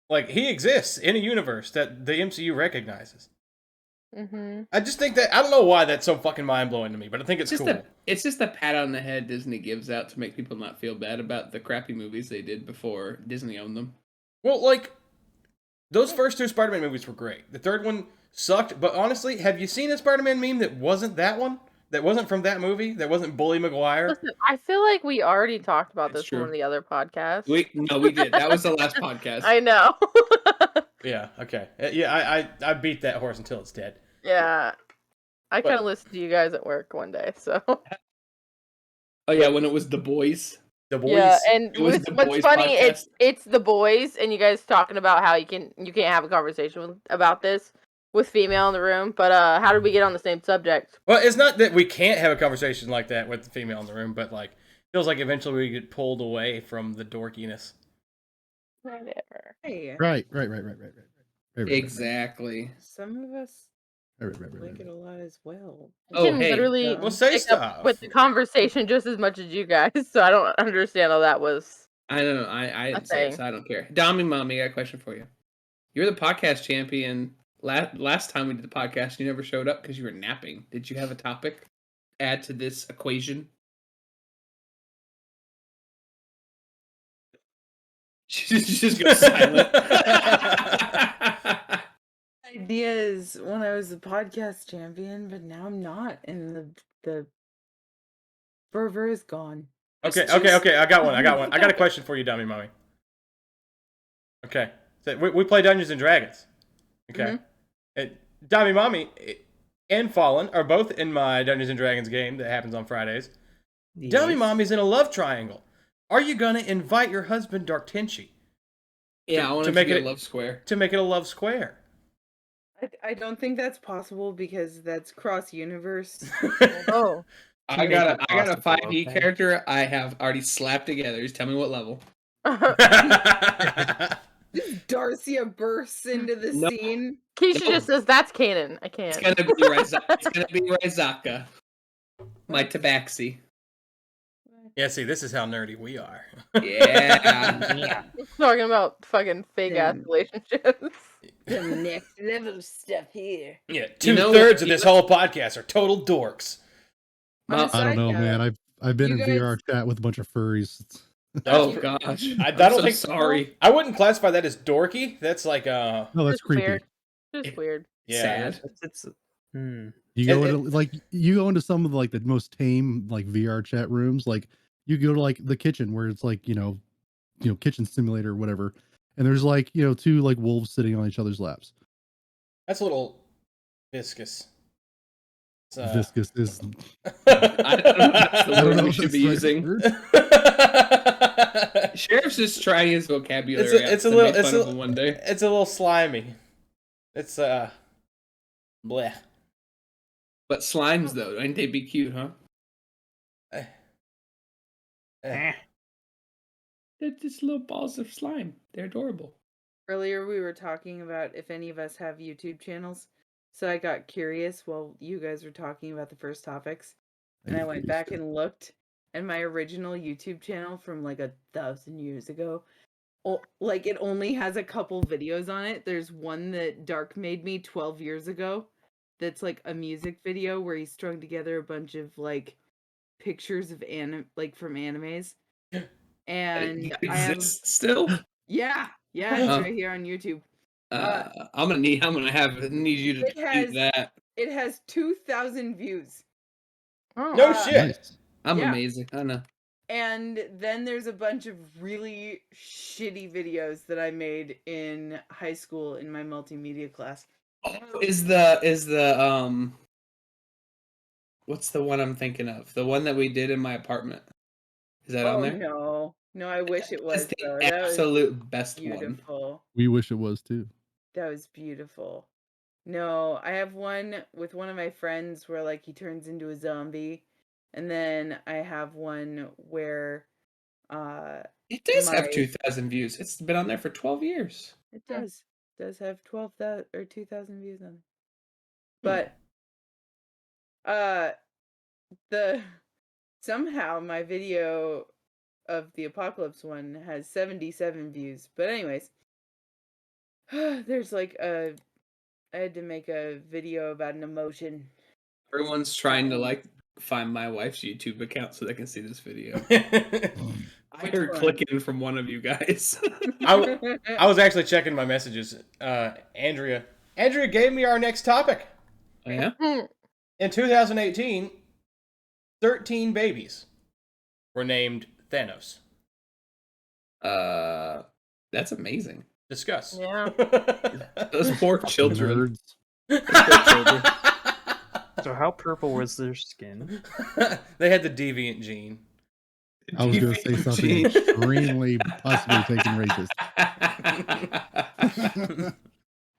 Speaker 1: Like, he exists in a universe that the MCU recognizes.
Speaker 2: Mm-hmm.
Speaker 1: I just think that I don't know why that's so fucking mind blowing to me, but I think it's cool.
Speaker 3: It's just a pat on the head Disney gives out to make people not feel bad about the crappy movies they did before Disney owned them.
Speaker 1: Well, like, those first 2 Spider-Man movies were great. The third one sucked, but honestly, have you seen a Spider-Man meme that wasn't that one? That wasn't from that movie? That wasn't Bully Maguire?
Speaker 2: Listen, I feel like we already talked about
Speaker 3: That's
Speaker 2: this in one of the other podcasts.
Speaker 3: We did. That was the last podcast.
Speaker 2: I know.
Speaker 1: Yeah, okay. Yeah, I beat that horse until it's dead.
Speaker 2: Yeah. I
Speaker 1: But-
Speaker 2: kind of listened to you guys at work one day, so.
Speaker 3: Oh yeah, when it was The Boys.
Speaker 1: The boys.
Speaker 2: Yeah, and
Speaker 3: It was
Speaker 2: what's
Speaker 3: the boys
Speaker 2: funny,
Speaker 3: podcast.
Speaker 2: it's the boys, and you guys talking about how you can't have a conversation about this with female in the room. But how did we get on the same subject?
Speaker 1: Well, it's not that we can't have a conversation like that with the female in the room, but like feels like eventually we get pulled away from the dorkiness.
Speaker 2: Whatever.
Speaker 4: Hey,
Speaker 5: Right.
Speaker 3: Exactly.
Speaker 4: some of us like
Speaker 5: Right.
Speaker 4: it a lot as well.
Speaker 2: I
Speaker 3: Oh,
Speaker 2: can
Speaker 3: hey,
Speaker 2: literally
Speaker 1: well, say
Speaker 2: pick up
Speaker 1: stuff.
Speaker 2: with the conversation just as much as you guys, so I don't understand how that was.
Speaker 3: I don't know. I didn't say it, so I don't care. Dami Mommy, I got a question for you. You're the podcast champion. Last time we did the podcast, you never showed up because you were napping. Did you have a topic? Add to this equation? She's just go silent.
Speaker 4: Ideas when I was the podcast champion, but now I'm not, and the fervor is gone.
Speaker 1: Okay. I got one. I got a question for you, dummy mommy. Okay. So we play Dungeons and Dragons. Okay. And Dummy Mommy and Fallen are both in my Dungeons and Dragons game that happens on Fridays. Dummy Mommy's in a love triangle. Are you gonna invite your husband Dark Tenchi?
Speaker 3: Yeah, I want to make it a love square.
Speaker 1: To make it a love square.
Speaker 4: I don't think that's possible because that's cross universe.
Speaker 2: Oh.
Speaker 3: I
Speaker 6: make
Speaker 3: got
Speaker 6: it
Speaker 3: a
Speaker 6: possible,
Speaker 3: 5e
Speaker 6: okay?
Speaker 3: character I have already slapped together. Just tell me what level.
Speaker 4: Darcia bursts into the
Speaker 3: No.
Speaker 4: scene.
Speaker 2: Keisha
Speaker 3: No.
Speaker 2: just says that's Kanan. I can't.
Speaker 3: It's gonna be Raizaka. My tabaxi.
Speaker 1: Yeah, see, this is how nerdy we are.
Speaker 3: Yeah.
Speaker 6: Yeah.
Speaker 2: Talking about fucking fake ass
Speaker 4: Damn.
Speaker 2: relationships.
Speaker 4: The next level stuff here.
Speaker 1: Yeah,
Speaker 3: You know-
Speaker 1: 2/3 of this whole podcast are total dorks.
Speaker 4: On a
Speaker 3: Well,
Speaker 5: I don't
Speaker 4: side
Speaker 5: know,
Speaker 4: note,
Speaker 5: man. I've been
Speaker 4: you
Speaker 5: in VR chat with a bunch of furries.
Speaker 3: Oh gosh.
Speaker 1: I
Speaker 3: I'm
Speaker 1: don't
Speaker 3: so
Speaker 1: think-
Speaker 3: sorry.
Speaker 1: I wouldn't classify that as dorky. That's like
Speaker 5: No, that's
Speaker 2: Just
Speaker 5: creepy.
Speaker 2: weird. Just weird.
Speaker 1: yeah.
Speaker 3: Sad.
Speaker 6: It's hmm.
Speaker 5: You go
Speaker 1: And-
Speaker 5: into like you go into some of like the most tame like VR chat rooms. Like you go to like the kitchen where it's like you know kitchen simulator or whatever, and there's like two like wolves sitting on each other's laps.
Speaker 1: That's a little viscous. It's,
Speaker 5: Viscous is
Speaker 3: I don't know if that's the
Speaker 5: I don't
Speaker 3: word
Speaker 5: know
Speaker 3: we
Speaker 5: if
Speaker 3: should
Speaker 5: that's
Speaker 3: be
Speaker 5: the right
Speaker 3: using.
Speaker 5: word.
Speaker 3: Sheriff's just trying his vocabulary.
Speaker 1: It's a
Speaker 3: out to
Speaker 1: little-
Speaker 3: make
Speaker 1: it's
Speaker 3: fun
Speaker 1: a-
Speaker 3: of him one day.
Speaker 1: It's a little slimy. It's bleh.
Speaker 3: But slimes though, ain't they be cute, huh?
Speaker 1: Eh.
Speaker 6: Eh.
Speaker 3: They're just little balls of slime. They're adorable.
Speaker 4: Earlier we were talking about if any of us have YouTube channels. So I got curious while you guys were talking about the first topics. And I went back and looked, and my original YouTube channel from like 1,000 years ago, like it only has a couple videos on it. There's one that Dark made me 12 years ago that's like a music video where he strung together a bunch of like pictures of from animes. And
Speaker 3: It
Speaker 4: I have
Speaker 3: exists still.
Speaker 4: yeah, it's right here on YouTube.
Speaker 3: I'm gonna need you to tweet that.
Speaker 4: It has 2,000 views.
Speaker 2: Oh.
Speaker 1: No shit.
Speaker 5: Nice.
Speaker 3: I'm
Speaker 4: Yeah.
Speaker 3: amazing. I know.
Speaker 4: And then there's a bunch of really shitty videos that I made in high school in my multimedia class.
Speaker 3: Oh, is the what's the one I'm thinking of? The one that we did in my apartment. Is that on there?
Speaker 4: No, I wish it was.
Speaker 3: That's
Speaker 4: Though.
Speaker 3: the
Speaker 4: That was
Speaker 3: absolute best one.
Speaker 4: beautiful.
Speaker 5: We wish it was too.
Speaker 4: That was beautiful. No, I have one with one of my friends where like he turns into a zombie, and then I have one where
Speaker 3: It does have
Speaker 4: my-
Speaker 3: 2,000 views. It's been on there for 12 years.
Speaker 4: it does have 12,000 or 2,000 views on it. But somehow my video of the apocalypse one has 77 views. But anyways, there's like I had to make a video about an emotion.
Speaker 3: Everyone's trying to like find my wife's YouTube account so they can see this video. I heard
Speaker 4: one?
Speaker 3: clicking from one of you guys.
Speaker 1: I was actually checking my messages. Andrea gave me our next topic.
Speaker 3: Oh, yeah?
Speaker 1: In 2018, 13 babies were named Thanos.
Speaker 3: That's amazing.
Speaker 1: Discuss.
Speaker 2: Yeah.
Speaker 3: Those poor children.
Speaker 5: Nerds.
Speaker 6: So how purple was their skin?
Speaker 1: They had the deviant gene.
Speaker 5: I was going to say something extremely possibly taken racist.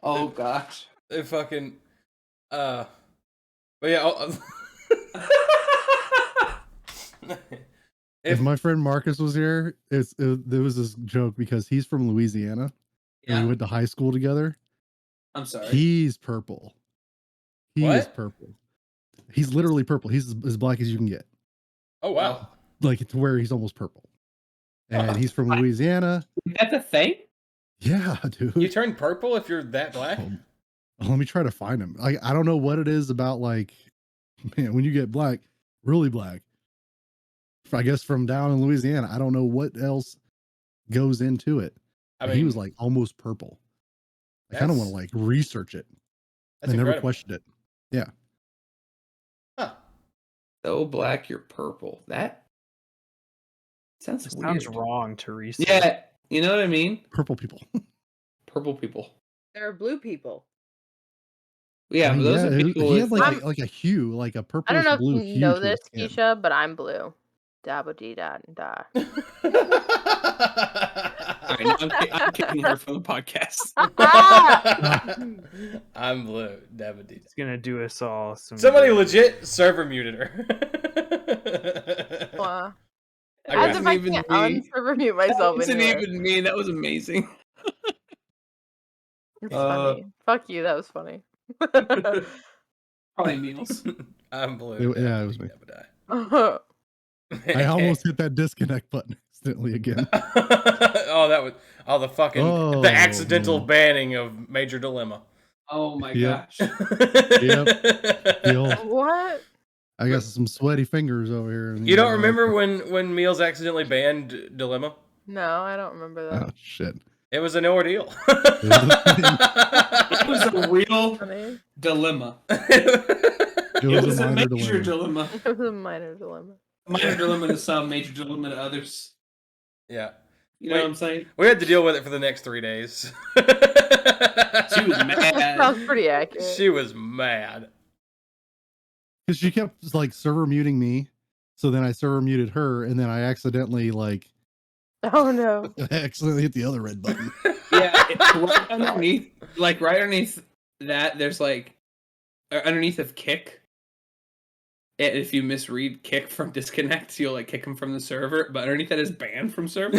Speaker 3: Oh gosh.
Speaker 1: They fucking but yeah.
Speaker 5: If my friend Marcus was here, there was this joke because he's from Louisiana and we went to high school together.
Speaker 3: I'm sorry.
Speaker 5: He's purple. He is
Speaker 1: What?
Speaker 5: purple. He's literally purple. He's as black as you can get.
Speaker 1: Oh wow.
Speaker 5: Like to where he's almost purple. And he's from Louisiana.
Speaker 3: That's a thing?
Speaker 5: Yeah, dude.
Speaker 1: You turn purple if you're that black?
Speaker 5: Let me try to find him. I don't know what it is about, like, man, when you get black, really black. I guess from down in Louisiana, I don't know what else goes into it.
Speaker 1: I
Speaker 5: But he was like almost purple. I kind of want to like research it. I
Speaker 1: that's
Speaker 5: never
Speaker 1: incredible.
Speaker 5: questioned it. Yeah.
Speaker 1: Huh.
Speaker 3: So black, you're purple. That sounds
Speaker 6: It
Speaker 3: weird.
Speaker 6: sounds wrong to research.
Speaker 3: Yeah, you know what I mean?
Speaker 5: Purple people.
Speaker 3: Purple people.
Speaker 4: There are blue people.
Speaker 3: Yeah, but those are people
Speaker 5: he had
Speaker 3: with
Speaker 5: like a hue, like a
Speaker 2: I
Speaker 5: purple
Speaker 2: don't know if
Speaker 5: blue
Speaker 2: you
Speaker 5: hue.
Speaker 2: know
Speaker 5: to his
Speaker 2: this,
Speaker 5: skin.
Speaker 2: Keisha, but I'm blue. Dabba dee da da.
Speaker 3: All right, now I'm kicking her from the podcast.
Speaker 1: I'm blue. Dabba dee.
Speaker 6: It's gonna do us all some.
Speaker 1: Somebody
Speaker 6: good.
Speaker 1: legit server muted her.
Speaker 2: Wow.
Speaker 1: I
Speaker 2: As
Speaker 1: got
Speaker 2: if I
Speaker 3: even
Speaker 2: can't
Speaker 3: me.
Speaker 2: unserver mute
Speaker 3: That
Speaker 2: myself
Speaker 3: wasn't
Speaker 2: anywhere.
Speaker 3: even me. That was amazing.
Speaker 2: It's funny. Fuck you, that was funny.
Speaker 3: Probably meals.
Speaker 1: I'm blue.
Speaker 5: Yeah, it was me.
Speaker 1: Dabba die.
Speaker 5: I almost hit that disconnect button accidentally again.
Speaker 1: the fucking
Speaker 5: Oh,
Speaker 1: the accidental
Speaker 5: man.
Speaker 1: banning of Major Dilemma.
Speaker 3: Oh my
Speaker 5: Yep.
Speaker 3: gosh.
Speaker 5: The old-
Speaker 2: What?
Speaker 5: I got some sweaty fingers over here.
Speaker 1: You don't remember when Meals accidentally banned Dilemma?
Speaker 2: No, I don't remember that.
Speaker 5: Oh shit!
Speaker 1: It was an ordeal.
Speaker 3: It was a real
Speaker 2: Funny.
Speaker 3: dilemma.
Speaker 5: It
Speaker 3: It
Speaker 5: was
Speaker 3: was
Speaker 5: a
Speaker 3: a
Speaker 5: minor
Speaker 3: major
Speaker 5: dilemma.
Speaker 3: dilemma.
Speaker 2: It was a minor dilemma.
Speaker 3: Minor dilemma to some, major dilemma to others.
Speaker 1: Yeah.
Speaker 3: You know what I'm saying?
Speaker 1: We had to deal with it for the next 3 days.
Speaker 3: She was mad.
Speaker 2: Sounds pretty accurate.
Speaker 1: She was mad.
Speaker 5: Because she kept like server muting me, so then I server muted her, and then I accidentally
Speaker 2: Oh no.
Speaker 5: accidentally hit the other red button.
Speaker 3: Yeah, right underneath that, there's like underneath of kick. if you misread kick from disconnect, you'll like kick him from the server, but underneath that is banned from server.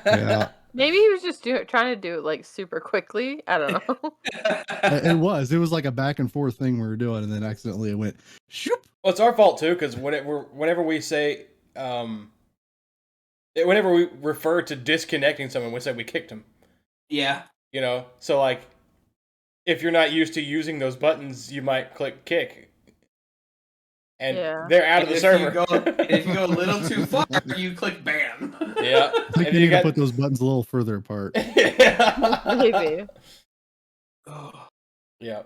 Speaker 5: Yeah.
Speaker 2: Maybe he was just trying to do it like super quickly. I don't know.
Speaker 5: It was like a back and forth thing we were doing, and then accidentally it went shoop.
Speaker 1: Well, it's our fault too, because whenever we say, whenever we refer to disconnecting someone, we say we kicked him.
Speaker 3: Yeah.
Speaker 1: You know, so like, if you're not used to using those buttons, you might click kick, and they're out of the server.
Speaker 3: If you go a little too far, you click ban.
Speaker 1: Yeah,
Speaker 5: I think you need to put those buttons a little further apart.
Speaker 2: Maybe.
Speaker 3: Oh.
Speaker 1: Yeah.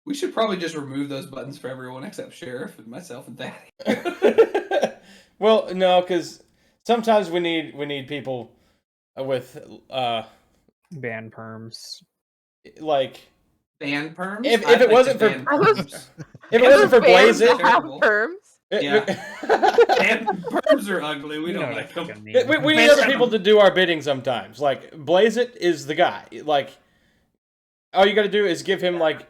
Speaker 3: We should probably just remove those buttons for everyone except Sheriff and myself and Thaddy.
Speaker 1: Well, no, because sometimes we need people with
Speaker 6: ban perms.
Speaker 1: like
Speaker 3: ban perms.
Speaker 1: If it wasn't for Blaze It,
Speaker 2: perms.
Speaker 3: Yeah. And perms are ugly. We don't like them.
Speaker 1: We need other people to do our bidding sometimes. Like Blaze It is the guy. Like all you got to do is give him like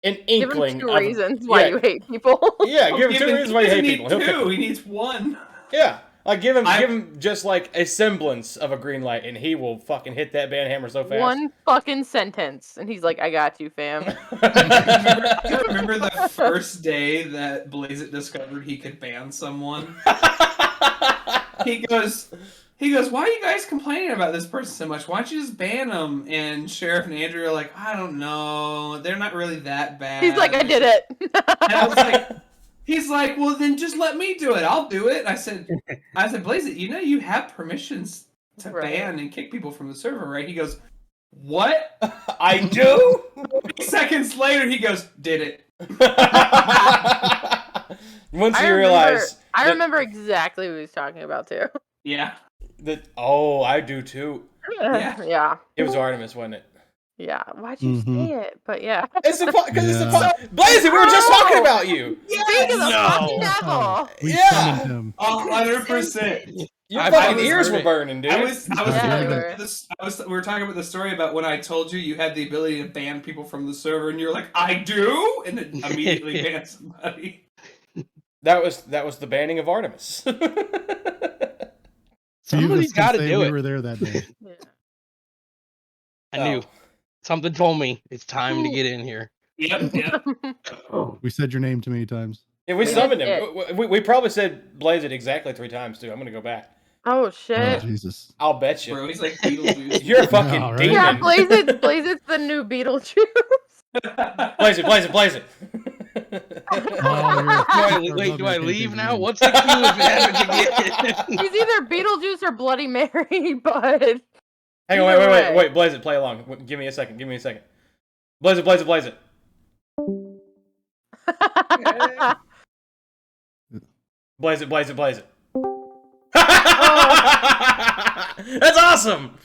Speaker 1: an inkling.
Speaker 2: Give him 2 reasons why you hate people.
Speaker 1: Yeah, give him 2 reasons why you hate people.
Speaker 3: He needs 1.
Speaker 1: Yeah. Like give him just like a semblance of a green light, and he will fucking hit that ban hammer so fast.
Speaker 2: 1 fucking sentence, and he's like, "I got you, fam."
Speaker 3: Remember the first day that Blaze It discovered he could ban someone? He goes, "Why are you guys complaining about this person so much? Why don't you just ban them?" And Sheriff and Andrew are like, "I don't know. They're not really that bad."
Speaker 2: He's like, "I did it."
Speaker 3: And I was like. He's like, well, then just let me do it. I'll do it. I said, Blaze It, you have permissions to ban and kick people from the server, right? He goes, what?
Speaker 1: I do?
Speaker 3: 3 seconds later, he goes, did it.
Speaker 1: Once you realize...
Speaker 2: I remember exactly what he was talking about, too.
Speaker 3: Yeah.
Speaker 1: I do, too.
Speaker 2: Yeah.
Speaker 1: It was Artemis, wasn't it?
Speaker 2: Yeah, why'd you say it? But yeah.
Speaker 1: It's the Blaze It, we were just talking about you!
Speaker 2: Speak of the fucking devil!
Speaker 5: We summoned him.
Speaker 3: 100%.
Speaker 1: Your fucking ears were burning, dude.
Speaker 3: We were talking about the story about when I told you had the ability to ban people from the server, and you're like, I do? And then immediately ban somebody.
Speaker 1: That was the banning of Artemis.
Speaker 7: Somebody's got to do it.
Speaker 5: We were there that day.
Speaker 2: Yeah.
Speaker 7: I knew. Something told me it's time to get in here.
Speaker 3: Yep.
Speaker 5: We said your name too many times.
Speaker 1: Yeah, we summoned him. We probably said Blaze It exactly 3 times, too. I'm going to go back.
Speaker 2: Oh, shit.
Speaker 5: Oh, Jesus.
Speaker 1: I'll bet you.
Speaker 3: Bro, he's like Beetlejuice.
Speaker 1: You're a fucking demon.
Speaker 2: Yeah, Blaze It's the new Beetlejuice.
Speaker 1: Blaze It.
Speaker 7: Do I leave now? What's the clue if it happens again?
Speaker 2: He's either Beetlejuice or Bloody Mary, but...
Speaker 1: Hang on, wait, Blaze It, play along. Give me a second. Blaze It. Blaze It. That's awesome!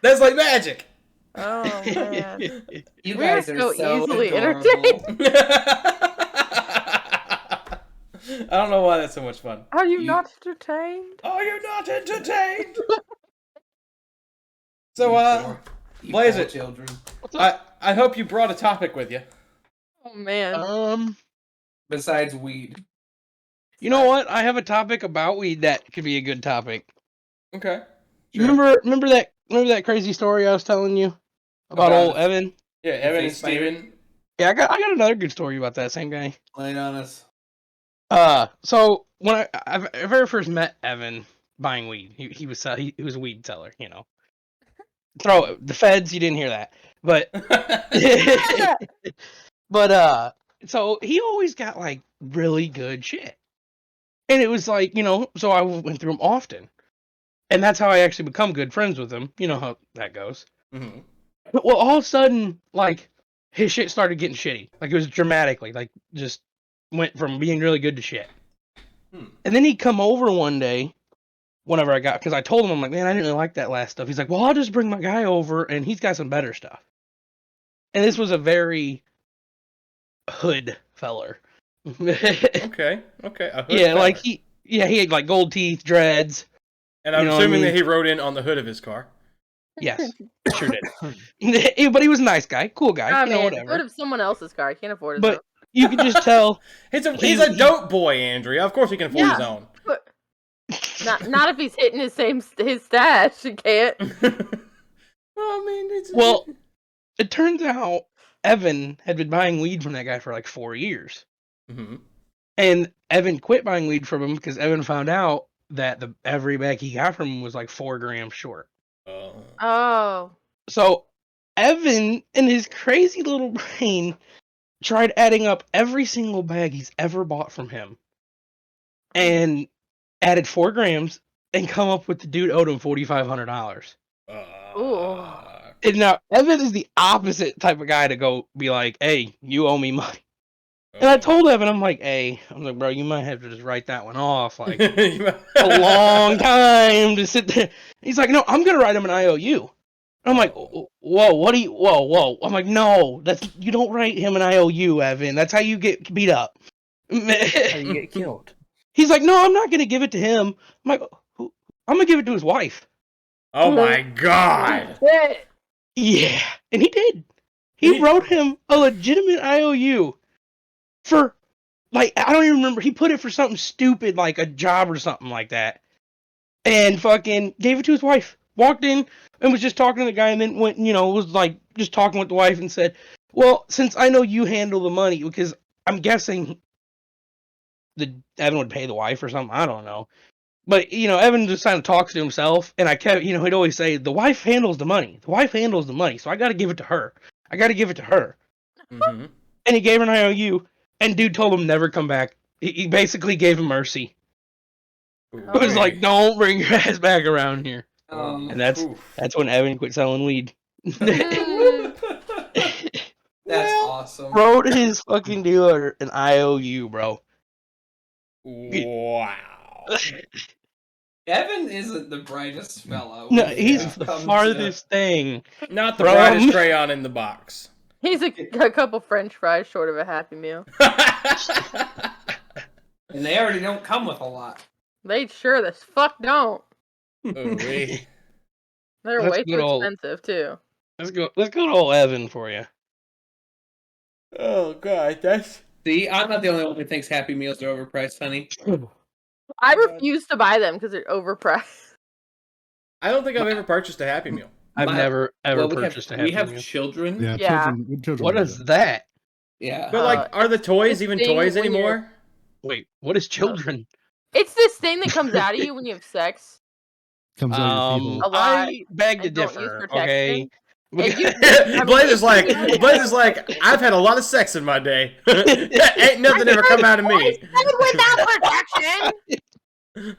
Speaker 1: That's like magic!
Speaker 2: Oh, man.
Speaker 3: You
Speaker 2: We're
Speaker 3: guys are
Speaker 2: so easily
Speaker 3: adorable.
Speaker 2: entertained.
Speaker 1: I don't know why that's so much fun.
Speaker 2: Are you not entertained?
Speaker 1: Are you not entertained? So, Blaze It.
Speaker 3: Children.
Speaker 1: I hope you brought a topic with you.
Speaker 2: Oh, man.
Speaker 3: Besides weed.
Speaker 7: You know what? I have a topic about weed that could be a good topic.
Speaker 1: Okay.
Speaker 7: You remember that crazy story I was telling you about old Evan?
Speaker 1: Yeah, Evan and Steven.
Speaker 7: Yeah, I got another good story about that same guy.
Speaker 3: Lay it on us.
Speaker 7: So when I very first met Evan buying weed, he was a weed seller, you know. Throw the feds, you didn't hear that, but so he always got like really good shit, and it was like, you know, so I went through him often, and that's how I actually become good friends with him. You know how that goes.
Speaker 1: Mm-hmm.
Speaker 7: Well, all of a sudden, like his shit started getting shitty, like it was dramatically, like just went from being really good to shit. And then he'd come over one day. Whenever I got, because I told him, I'm like, man, I didn't really like that last stuff. He's like, well, I'll just bring my guy over, and he's got some better stuff. And this was a very hood feller.
Speaker 1: Okay. A hood
Speaker 7: yeah,
Speaker 1: feller.
Speaker 7: like he had like gold teeth, dreads.
Speaker 1: And I'm assuming that he rode in on the hood of his car.
Speaker 7: Yes, sure did. But he was a nice guy, cool guy,
Speaker 2: Oh,
Speaker 7: you know,
Speaker 2: man,
Speaker 7: whatever.
Speaker 2: go to someone else's car. I can't afford it.
Speaker 7: But you can just tell.
Speaker 1: He's a dope boy, Andrea. Of course he can afford his
Speaker 2: Yeah.
Speaker 1: own.
Speaker 2: But not if he's hitting his stash. He can't.
Speaker 1: Well, I mean, it's
Speaker 7: Well, it turns out Evan had been buying weed from that guy for like 4 years.
Speaker 1: Mm-hmm.
Speaker 7: And Evan quit buying weed from him because Evan found out that every bag he got from him was like 4 grams short.
Speaker 2: Oh.
Speaker 7: So Evan, in his crazy little brain, tried adding up every single bag he's ever bought from him and added 4 grams and come up with the dude owed him $4,500.
Speaker 2: Ooh.
Speaker 7: And now Evan is the opposite type of guy to go be like, hey, you owe me money. And I told Evan, I'm like, bro, you might have to just write that one off. Like, a long time to sit there. He's like, no, I'm going to write him an IOU. I'm like, whoa. I'm like, no, you don't write him an IOU, Evan. That's how you get beat up.
Speaker 6: How you get killed.
Speaker 7: He's like, no, I'm not going to give it to him. I'm like, I'm going to give it to his wife.
Speaker 1: Oh my god.
Speaker 7: Yeah. And he did. He wrote him a legitimate IOU for, like, I don't even remember. He put it for something stupid, like a job or something like that. And fucking gave it to his wife. Walked in and was just talking to the guy and then went, was like just talking with the wife and said, well, since I know you handle the money, because I'm guessing Evan would pay the wife or something. I don't know. But, Evan just kind of talks to himself. And I kept, he'd always say, the wife handles the money. The wife handles the money. So I got to give it to her.
Speaker 1: Mm-hmm.
Speaker 7: And he gave her an IOU. And dude told him never come back. He basically gave him mercy. It was like, don't bring your ass back around here. And that's when Evan quit selling weed.
Speaker 3: That's awesome.
Speaker 7: Wrote his fucking dealer an IOU, bro.
Speaker 1: Wow.
Speaker 3: Evan isn't the brightest fellow.
Speaker 7: No, he's the farthest thing.
Speaker 1: Not the brightest crayon in the box.
Speaker 2: He's a couple French fries short of a Happy Meal.
Speaker 3: And they already don't come with a lot.
Speaker 2: They sure the fuck don't.
Speaker 1: Ooh-wee.
Speaker 2: They're
Speaker 7: That's
Speaker 2: way
Speaker 7: good
Speaker 2: too
Speaker 7: old-
Speaker 2: expensive too.
Speaker 7: Let's go to old Evan for you.
Speaker 1: Oh god, that's
Speaker 3: See, I'm not the only one who thinks Happy Meals are overpriced, honey.
Speaker 2: I refuse to buy them because they're overpriced.
Speaker 1: I don't think I've ever purchased a Happy Meal.
Speaker 7: I've never ever
Speaker 3: Well,
Speaker 7: purchased a
Speaker 3: we
Speaker 7: Happy
Speaker 3: have
Speaker 7: Meal.
Speaker 3: children.
Speaker 5: Yeah,
Speaker 2: Yeah.
Speaker 5: children
Speaker 7: What
Speaker 5: do
Speaker 7: is that?
Speaker 3: Yeah.
Speaker 1: But like, are the toys
Speaker 2: it's
Speaker 1: even
Speaker 2: thing
Speaker 1: toys
Speaker 2: when you're-
Speaker 1: anymore?
Speaker 7: Wait, what is children?
Speaker 2: It's this thing that comes out of you when you have sex.
Speaker 5: Comes out of your feet
Speaker 2: A
Speaker 5: hole.
Speaker 2: lot
Speaker 7: I beg to
Speaker 2: and don't use
Speaker 7: differ.
Speaker 2: protection.
Speaker 7: Okay.
Speaker 2: If you-
Speaker 1: Blaze is like, I've had a lot of sex in my day. Ain't nothing ever come out of me.
Speaker 2: Without protection.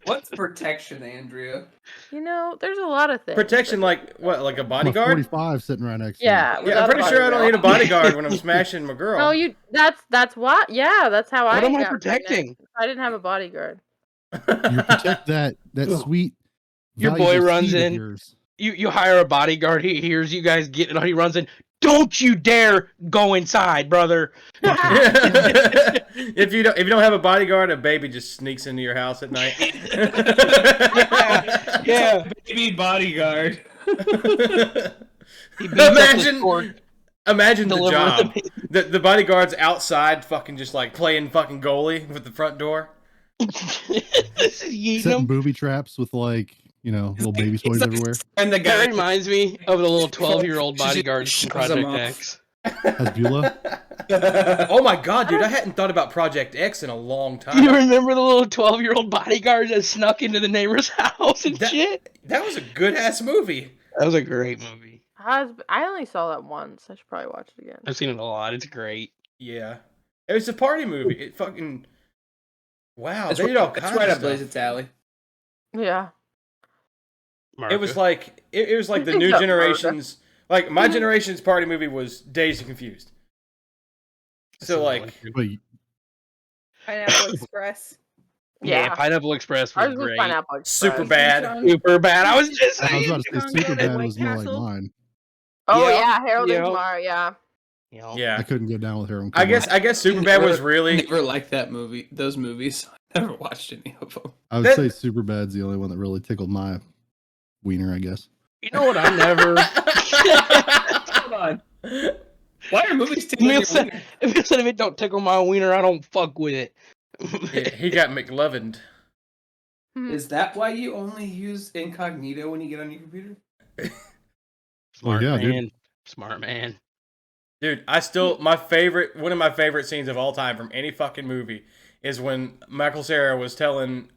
Speaker 3: What's protection, Andrea?
Speaker 2: There's a lot of things.
Speaker 1: Protection, like what? Like a
Speaker 5: I'm a
Speaker 1: bodyguard?
Speaker 5: 45 sitting right next to
Speaker 2: Yeah.
Speaker 1: Yeah, I'm pretty sure I don't need a bodyguard when I'm smashing my girl.
Speaker 2: No, that's what. Yeah, that's how
Speaker 7: What
Speaker 2: I
Speaker 7: am I
Speaker 2: got pregnant.
Speaker 7: protecting?
Speaker 2: I didn't have a bodyguard.
Speaker 5: you. You protect that sweet.
Speaker 7: Your boy
Speaker 5: valuable
Speaker 7: runs
Speaker 5: seed of
Speaker 7: in.
Speaker 5: yours.
Speaker 7: You hire a bodyguard. He hears you guys getting it. He runs in. Don't you dare go inside, brother.
Speaker 1: if you don't have a bodyguard, a baby just sneaks into your house at night.
Speaker 7: Yeah.
Speaker 3: Baby bodyguard.
Speaker 7: He beats up the
Speaker 1: Imagine
Speaker 7: score.
Speaker 1: the
Speaker 7: Deliver
Speaker 1: job.
Speaker 7: the
Speaker 1: The bodyguard's outside, fucking just like playing fucking goalie with the front door.
Speaker 7: Yeeting
Speaker 5: Setting
Speaker 7: them.
Speaker 5: booby traps with little baby toys everywhere.
Speaker 3: And the guy
Speaker 7: That reminds me of the little 12-year-old bodyguards from
Speaker 3: Shoves them
Speaker 7: Project
Speaker 3: off.
Speaker 7: X.
Speaker 5: Hasbula.
Speaker 1: Oh my god, dude! I hadn't thought about Project X in a long
Speaker 7: Do you
Speaker 1: time.
Speaker 7: remember the little 12-year-old bodyguard that snuck into the neighbor's house and
Speaker 1: That-
Speaker 7: shit?
Speaker 1: That was a good ass movie.
Speaker 7: That was a great movie.
Speaker 2: I only saw that once. I should probably watch it again.
Speaker 7: I've seen it a lot. It's great.
Speaker 1: Yeah, it was a party movie. It fucking wow.
Speaker 3: That's
Speaker 1: They did all
Speaker 3: right,
Speaker 1: kinds
Speaker 3: right
Speaker 1: of
Speaker 3: up Blaze's
Speaker 1: stuff.
Speaker 3: alley.
Speaker 2: Yeah.
Speaker 1: It was like it was like the
Speaker 2: Things
Speaker 1: new
Speaker 2: up,
Speaker 1: generation's like my generation's party movie was Dazed and Confused. So like
Speaker 5: But
Speaker 4: Pineapple Express.
Speaker 7: Yeah,
Speaker 2: Yeah.
Speaker 7: Pineapple Express was
Speaker 2: Ours was
Speaker 7: great.
Speaker 2: Pineapple Express.
Speaker 1: super bad.
Speaker 7: Super bad. I was just
Speaker 5: I was
Speaker 7: saying.
Speaker 5: about to say
Speaker 4: Kong
Speaker 5: super
Speaker 4: and
Speaker 5: bad
Speaker 4: White
Speaker 5: was more like
Speaker 4: Castle.
Speaker 5: mine.
Speaker 2: Oh
Speaker 7: Yeah,
Speaker 2: yeah, Harold
Speaker 7: yeah.
Speaker 2: and Kumar. Yeah.
Speaker 7: You know,
Speaker 1: Yeah,
Speaker 5: I couldn't get down with her.
Speaker 1: I guess Superbad was really.
Speaker 3: Never liked that movie. Those movies. I never watched any of them.
Speaker 5: I would
Speaker 1: that-
Speaker 5: say Superbad's the only one that really tickled my wiener. I guess.
Speaker 7: You know what I never.
Speaker 3: Hold on. Why are movies tickling
Speaker 7: Emil
Speaker 3: your
Speaker 7: said,
Speaker 3: wiener?
Speaker 7: Emil said if it don't tickle my wiener, I don't fuck with it.
Speaker 1: Yeah, he got McLovined.
Speaker 3: Is that why you only use incognito when you get on your computer?
Speaker 7: Smart
Speaker 5: yeah, dude.
Speaker 7: man. Smart man.
Speaker 1: Dude, one of my favorite scenes of all time from any fucking movie is when Michael Cera was telling,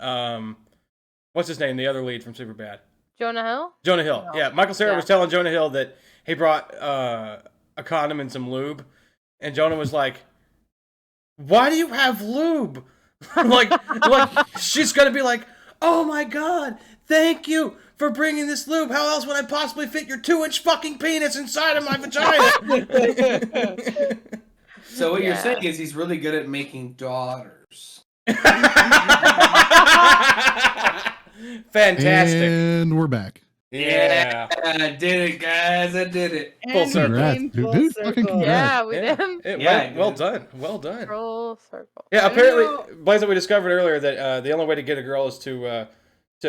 Speaker 1: what's his name, the other lead from Superbad?
Speaker 2: Jonah Hill?
Speaker 1: Jonah Hill.
Speaker 2: No.
Speaker 1: Yeah, Michael Cera
Speaker 2: Yeah.
Speaker 1: was telling Jonah Hill that he brought a condom and some lube, and Jonah was like, "Why do you have lube?" like she's gonna be like, "Oh my god, thank you for bringing this lube. How else would I possibly fit your 2-inch fucking penis inside of my vagina?"
Speaker 3: So what you're
Speaker 2: Yeah.
Speaker 3: saying is he's really good at making daughters.
Speaker 1: Fantastic.
Speaker 5: And we're back.
Speaker 1: Yeah.
Speaker 3: I did it, guys. I did it.
Speaker 1: Full
Speaker 4: And
Speaker 1: circle.
Speaker 4: we
Speaker 5: Congrats,
Speaker 4: came
Speaker 5: dude.
Speaker 4: full
Speaker 5: Dude, fucking
Speaker 4: circle.
Speaker 5: congrats.
Speaker 2: Yeah, we
Speaker 1: Yeah.
Speaker 2: did.
Speaker 1: Well
Speaker 3: Yeah,
Speaker 1: done. Well done.
Speaker 2: Full circle.
Speaker 1: Yeah,
Speaker 4: I don't
Speaker 1: apparently,
Speaker 4: know.
Speaker 1: Blaze, we discovered earlier that the only way to get a girl is to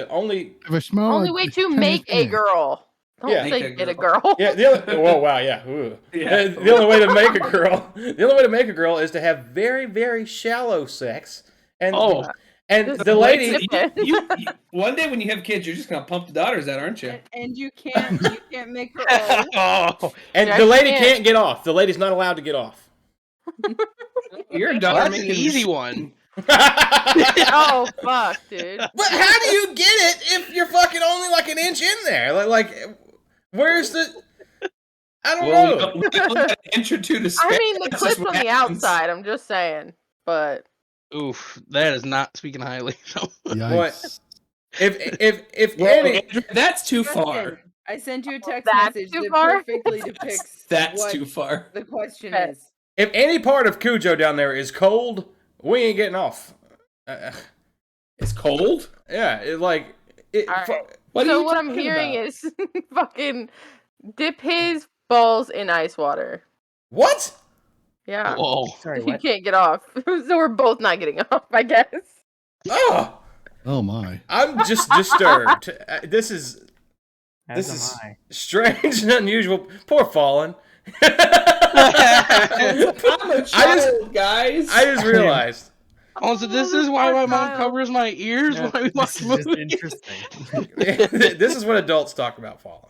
Speaker 1: only.
Speaker 5: Have a small
Speaker 2: Only way to make a girl. Don't
Speaker 1: Yeah.
Speaker 2: say
Speaker 3: Make a
Speaker 2: get a
Speaker 3: girl.
Speaker 2: girl.
Speaker 1: Yeah, the other. Whoa, wow, yeah. Ooh.
Speaker 3: Yeah.
Speaker 1: The only way to make a girl. The only way to make a girl is to have very, very shallow sex, and
Speaker 7: Oh.
Speaker 1: and the lady.
Speaker 3: You, one day when you have kids, you're just gonna pump the daughters out, aren't you?
Speaker 4: And you can't make her old.
Speaker 7: Oh.
Speaker 1: And
Speaker 2: Yeah,
Speaker 1: the
Speaker 2: I
Speaker 1: lady
Speaker 2: can't.
Speaker 1: can't get off. The lady's not allowed to get off.
Speaker 3: Your
Speaker 7: Well,
Speaker 3: daughter
Speaker 7: that's an
Speaker 3: making
Speaker 7: easy one.
Speaker 2: Oh fuck, dude.
Speaker 1: But how do you get it if you're fucking only like an inch in there? Like where's the? I don't know.
Speaker 3: We got an inch or two to spare.
Speaker 2: I mean, the
Speaker 3: That's just
Speaker 2: clip's
Speaker 3: what
Speaker 2: on the
Speaker 3: happens.
Speaker 2: outside. I'm just saying, but
Speaker 7: Oof. That is not speaking highly.
Speaker 5: Yikes.
Speaker 1: What? If
Speaker 3: Well,
Speaker 1: any,
Speaker 3: Andrew, that's too far.
Speaker 4: Listen, I sent you a text
Speaker 2: That's
Speaker 4: message
Speaker 2: too
Speaker 4: that
Speaker 2: far?
Speaker 4: perfectly depicts
Speaker 3: That's
Speaker 4: what
Speaker 3: too far.
Speaker 4: the question
Speaker 2: Okay.
Speaker 4: is.
Speaker 1: if any part of Cujo down there is cold, we ain't getting off.
Speaker 3: It's cold.
Speaker 1: Yeah, it like it.
Speaker 2: All right.
Speaker 3: What are
Speaker 2: so
Speaker 3: you
Speaker 2: what I'm
Speaker 3: talking
Speaker 2: hearing
Speaker 3: about?
Speaker 2: is fucking dip his balls in ice water.
Speaker 1: What?
Speaker 2: Yeah.
Speaker 7: Whoa.
Speaker 6: Sorry,
Speaker 2: He
Speaker 6: what?
Speaker 2: can't get off. So we're both not getting off, I guess.
Speaker 1: Oh,
Speaker 5: Oh my.
Speaker 1: I'm just disturbed. This is
Speaker 6: As
Speaker 1: is
Speaker 6: am I.
Speaker 1: strange and unusual. Poor Fallen.
Speaker 3: I'm a
Speaker 1: I
Speaker 3: child, guys.
Speaker 1: just realized.
Speaker 7: Oh, so this
Speaker 2: Oh,
Speaker 7: is why my
Speaker 2: poor
Speaker 7: mom
Speaker 2: child.
Speaker 7: covers my ears
Speaker 6: No,
Speaker 7: when we watch
Speaker 6: this is just
Speaker 7: movies.
Speaker 6: interesting.
Speaker 1: This is what adults talk about Fallen.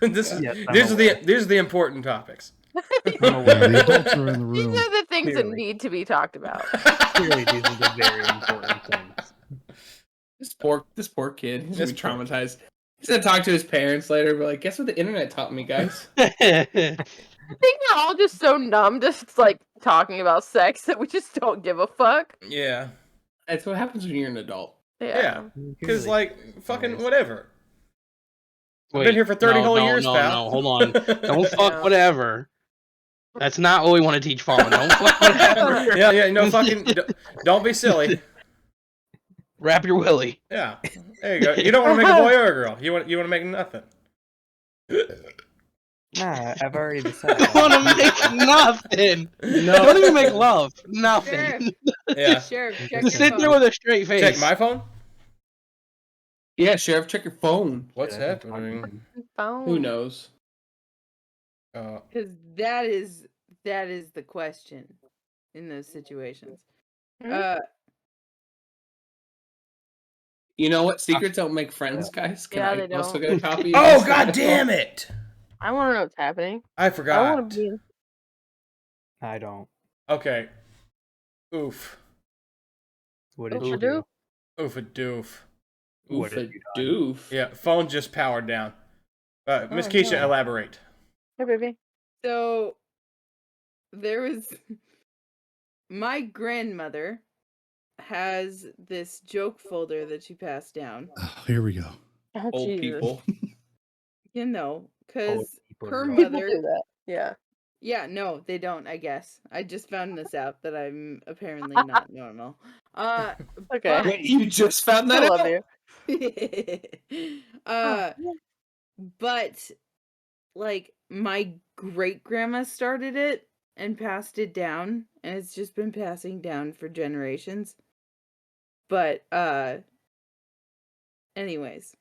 Speaker 1: These
Speaker 6: Yes,
Speaker 1: are the important topics.
Speaker 6: I'm
Speaker 5: Yeah,
Speaker 6: aware.
Speaker 5: the adults are in the
Speaker 2: These
Speaker 5: room.
Speaker 2: are the things that
Speaker 6: Clearly.
Speaker 2: need to be talked about.
Speaker 6: Clearly, these are the very important things.
Speaker 3: This poor kid. He's gonna be
Speaker 1: This poor-
Speaker 3: traumatized. He's gonna talk to his parents later and be like, guess what the internet taught me, guys?
Speaker 2: I think we're all just so numb to like talking about sex that we just don't give a fuck.
Speaker 1: Yeah,
Speaker 3: That's what happens when you're an adult.
Speaker 1: yeah. Because
Speaker 6: Clearly.
Speaker 1: like fucking whatever. I've
Speaker 7: Wait,
Speaker 1: been here for 30
Speaker 7: no,
Speaker 1: whole
Speaker 7: no,
Speaker 1: years,
Speaker 7: no,
Speaker 1: pal.
Speaker 7: No, hold on. Don't fuck
Speaker 2: Yeah.
Speaker 7: whatever. That's not what we want to teach Fallen. Don't fuck whatever.
Speaker 1: Yeah, no fucking. Don't be silly.
Speaker 7: Wrap your willy.
Speaker 1: Yeah, there you go. You don't want to make a boy or a girl. You want to make nothing.
Speaker 6: Nah, I've already
Speaker 7: I
Speaker 6: decided.
Speaker 7: want to make nothing. Don't even make love. Nothing.
Speaker 1: Yeah.
Speaker 4: Sheriff, check your
Speaker 7: Just sit there
Speaker 4: phone.
Speaker 7: with a straight face.
Speaker 1: Check my phone.
Speaker 3: Yeah, Sheriff, check your phone.
Speaker 1: What's
Speaker 6: Yeah.
Speaker 1: happening?
Speaker 2: Phone.
Speaker 3: Who knows?
Speaker 4: Because that is the question in those situations.
Speaker 2: Mhm.
Speaker 3: You know what? Secrets don't make friends, guys. Can
Speaker 2: Yeah,
Speaker 3: I
Speaker 2: they
Speaker 3: also
Speaker 2: don't.
Speaker 3: get a copy? of
Speaker 1: Oh
Speaker 3: this?
Speaker 1: god damn it!
Speaker 2: I want to know what's happening.
Speaker 1: I
Speaker 2: I
Speaker 1: forgot.
Speaker 2: want to be.
Speaker 6: I don't.
Speaker 1: Okay. Oof.
Speaker 6: What did
Speaker 2: Oof,
Speaker 6: you
Speaker 2: I
Speaker 6: do?
Speaker 2: do.
Speaker 1: Oof a doof.
Speaker 6: What
Speaker 3: Oof
Speaker 6: did
Speaker 3: a
Speaker 6: you
Speaker 3: doof.
Speaker 1: Yeah, phone just powered down. Miss
Speaker 2: Oh,
Speaker 1: Keisha,
Speaker 2: no.
Speaker 1: elaborate.
Speaker 2: Hey, baby.
Speaker 4: So there was my grandmother has this joke folder that she passed down.
Speaker 5: Oh, here we go.
Speaker 2: Oh,
Speaker 3: Old
Speaker 2: Jesus.
Speaker 3: people.
Speaker 4: You know, because
Speaker 6: people
Speaker 4: her
Speaker 6: drunk.
Speaker 2: People
Speaker 4: mother.
Speaker 2: do that. Yeah.
Speaker 4: Yeah, no, they don't. I guess I just found this out that I'm apparently not normal.
Speaker 2: Okay.
Speaker 3: Wait, you just found that
Speaker 2: I
Speaker 3: out?
Speaker 2: love you.
Speaker 4: But like my great grandma started it and passed it down, and it's just been passing down for generations. But anyways,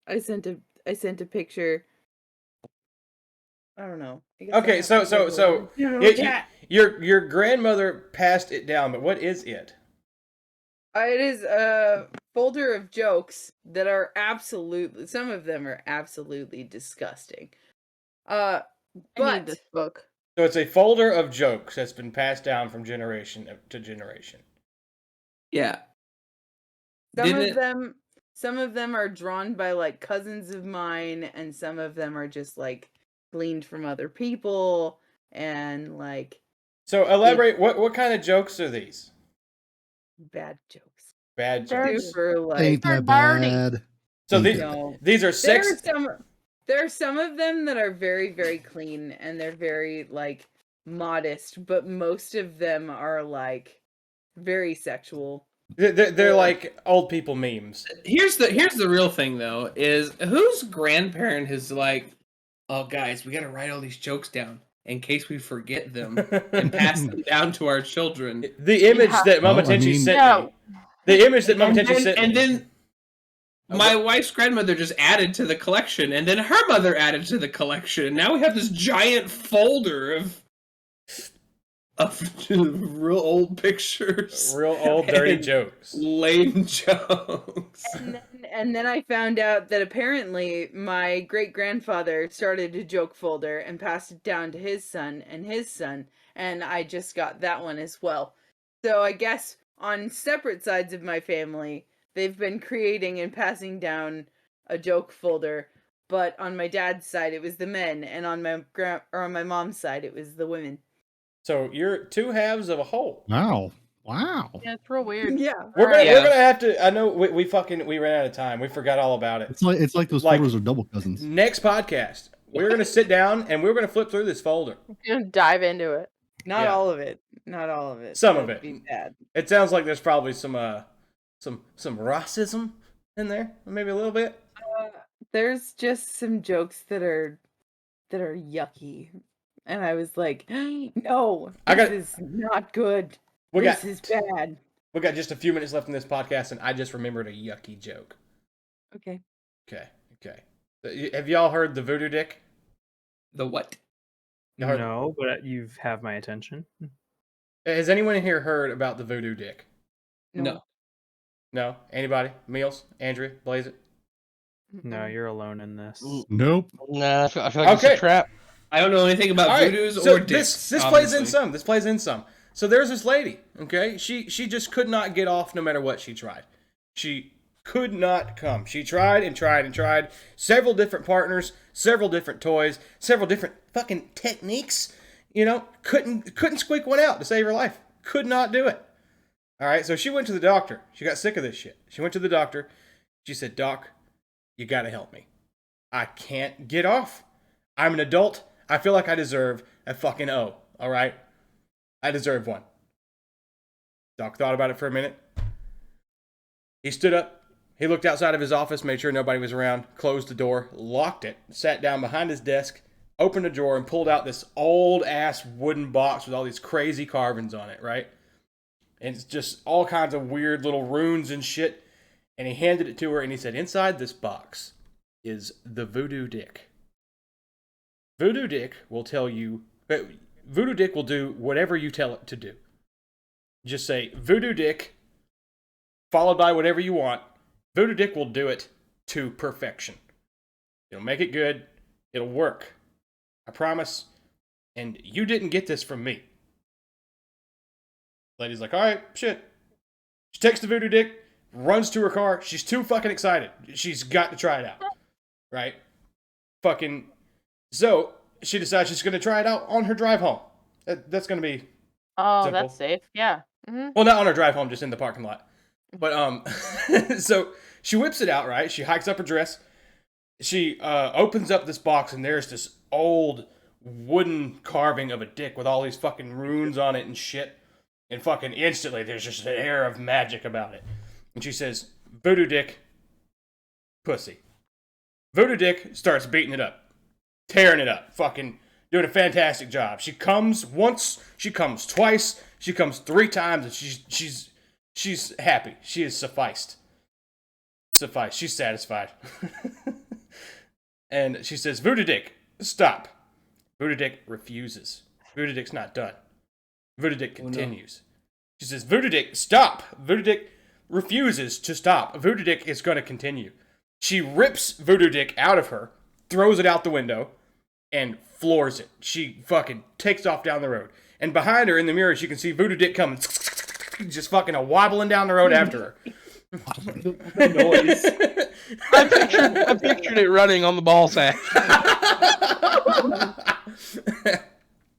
Speaker 4: I sent a picture I don't know. I guess I
Speaker 1: Okay,
Speaker 4: have
Speaker 1: so
Speaker 4: to
Speaker 1: so
Speaker 4: Google
Speaker 1: so
Speaker 4: it.
Speaker 1: your grandmother passed it down, but what is it?
Speaker 4: It is a folder of jokes that are absolutely. Some of them are absolutely disgusting.
Speaker 2: I need
Speaker 4: But
Speaker 2: this book.
Speaker 1: So it's a folder of jokes that's been passed down from generation to generation.
Speaker 3: Yeah.
Speaker 4: some
Speaker 3: Didn't
Speaker 4: of them, some of them are drawn by like cousins of mine, and some of them are just like gleaned from other people, and like
Speaker 1: So elaborate. What kind of jokes are these?
Speaker 4: bad jokes.
Speaker 1: Bad
Speaker 2: They're
Speaker 1: jokes.
Speaker 4: Super like
Speaker 5: Ain't that bad?
Speaker 1: So
Speaker 5: Ain't
Speaker 1: these
Speaker 5: that
Speaker 4: no.
Speaker 1: these are
Speaker 4: There
Speaker 1: sex.
Speaker 4: are some of them that are very, very clean and they're very like modest, but most of them are like very sexual.
Speaker 1: They're like old people memes.
Speaker 3: here's the real thing though, is whose grandparent is like, oh guys, we gotta write all these jokes down in case we forget them and pass them down to our children.
Speaker 1: The image
Speaker 2: Yeah.
Speaker 1: that Mama
Speaker 5: Well, I
Speaker 1: Tenchi
Speaker 5: mean-
Speaker 1: sent
Speaker 2: No.
Speaker 1: me. The image that Mama
Speaker 3: And
Speaker 1: Tenchi
Speaker 3: then,
Speaker 1: sent
Speaker 3: and
Speaker 1: me.
Speaker 3: then my wife's grandmother just added to the collection, and then her mother added to the collection, and now we have this giant folder of real old pictures,
Speaker 1: Real old dirty
Speaker 3: and
Speaker 1: jokes.
Speaker 3: lame jokes.
Speaker 4: And then I found out that apparently my great grandfather started a joke folder and passed it down to his son, and I just got that one as well. So I guess on separate sides of my family, they've been creating and passing down a joke folder, but on my dad's side it was the men, and on my mom's side it was the women.
Speaker 1: So you're two halves of a whole.
Speaker 5: Wow. Wow.
Speaker 2: Yeah, it's real weird.
Speaker 4: Yeah.
Speaker 1: We're
Speaker 2: Alright.
Speaker 1: gonna have to. I know we ran out of time. We forgot all about it.
Speaker 5: It's like those
Speaker 1: Like-
Speaker 5: photos are double cousins.
Speaker 1: Next podcast, we're gonna sit down and we're gonna flip through this folder.
Speaker 2: I'm gonna dive into it.
Speaker 4: Not
Speaker 1: Yeah.
Speaker 4: all of it. Not all of it.
Speaker 1: Some of
Speaker 4: That'd
Speaker 1: it.
Speaker 4: be bad.
Speaker 1: It sounds like there's probably some racism in there, maybe a little bit.
Speaker 4: There's just some jokes that are yucky, and I was like, no,
Speaker 1: I got-
Speaker 4: this is not good.
Speaker 1: We
Speaker 4: This
Speaker 1: got
Speaker 4: is bad.
Speaker 1: we got just a few minutes left in this podcast, and I just remembered a yucky joke.
Speaker 4: Okay.
Speaker 1: Okay. Have y'all heard the Voodoo Dick?
Speaker 3: The what?
Speaker 1: You heard-
Speaker 6: No, but you have my attention.
Speaker 1: Has anyone in here heard about the Voodoo Dick?
Speaker 3: No.
Speaker 1: No? Anybody? Meals? Andrea? Blaze it?
Speaker 6: No, you're alone in this.
Speaker 5: Nope.
Speaker 7: Nah, I feel like it's
Speaker 1: Okay.
Speaker 7: a trap.
Speaker 3: I don't know anything about
Speaker 1: All right,
Speaker 3: voodoos
Speaker 1: so
Speaker 3: or dicks.
Speaker 1: this plays in
Speaker 3: obviously.
Speaker 1: some. This plays in some. So there's this lady, okay? She just could not get off no matter what she tried. She could not come. She tried and tried and tried. Several different partners, several different toys, several different fucking techniques. You know, couldn't squeak one out to save her life. Could not do it. All right, so she went to the doctor. She got sick of this shit. She went to the doctor. She said, "Doc, you got to help me. I can't get off. I'm an adult. I feel like I deserve a fucking O, all right? I deserve one." Doc thought about it for a minute. He stood up. He looked outside of his office, made sure nobody was around, closed the door, locked it, sat down behind his desk, opened a drawer, and pulled out this old-ass wooden box with all these crazy carvings on it, right? And it's just all kinds of weird little runes and shit. And he handed it to her, and he said, "Inside this box is the Voodoo Dick. Voodoo Dick will tell you, Voodoo Dick will do whatever you tell it to do. Just say, Voodoo Dick, followed by whatever you want. Voodoo Dick will do it to perfection. It'll make it good. It'll work. I promise. And you didn't get this from me." Lady's like, "All right, shit." She takes the Voodoo Dick, runs to her car. She's too fucking excited. She's got to try it out. Right? Fucking. So, she decides she's going to try it out on her drive home. That's going to be.
Speaker 2: Oh,
Speaker 1: Simple.
Speaker 2: that's safe. Yeah. Mm-hmm.
Speaker 1: Well, not on her drive home, just in the parking lot. But, so she whips it out, right? She hikes up her dress. She opens up this box, and there's this old wooden carving of a dick with all these fucking runes on it and shit. And fucking instantly, there's just an air of magic about it. And she says, "Voodoo Dick, pussy." Voodoo Dick starts beating it up. Tearing it up. Fucking doing a fantastic job. She comes once, she comes twice, she comes 3 times, and she's happy. She is sufficed. She's satisfied. And she says, "Voodoo Dick, stop. Voodoo Dick refuses. Voodoo Dick's not done. Voodoo Dick
Speaker 3: Oh, no.
Speaker 1: continues. She says, Voodoo Dick, stop! Voodoo Dick refuses to stop. Voodoo Dick is going to continue. She rips Voodoo Dick out of her, throws it out the window, and floors it. She fucking takes off down the road. And behind her in the mirror, she can see Voodoo Dick coming, just fucking wobbling down the road after her.
Speaker 3: Noise.
Speaker 7: I pictured it running on the ball sack.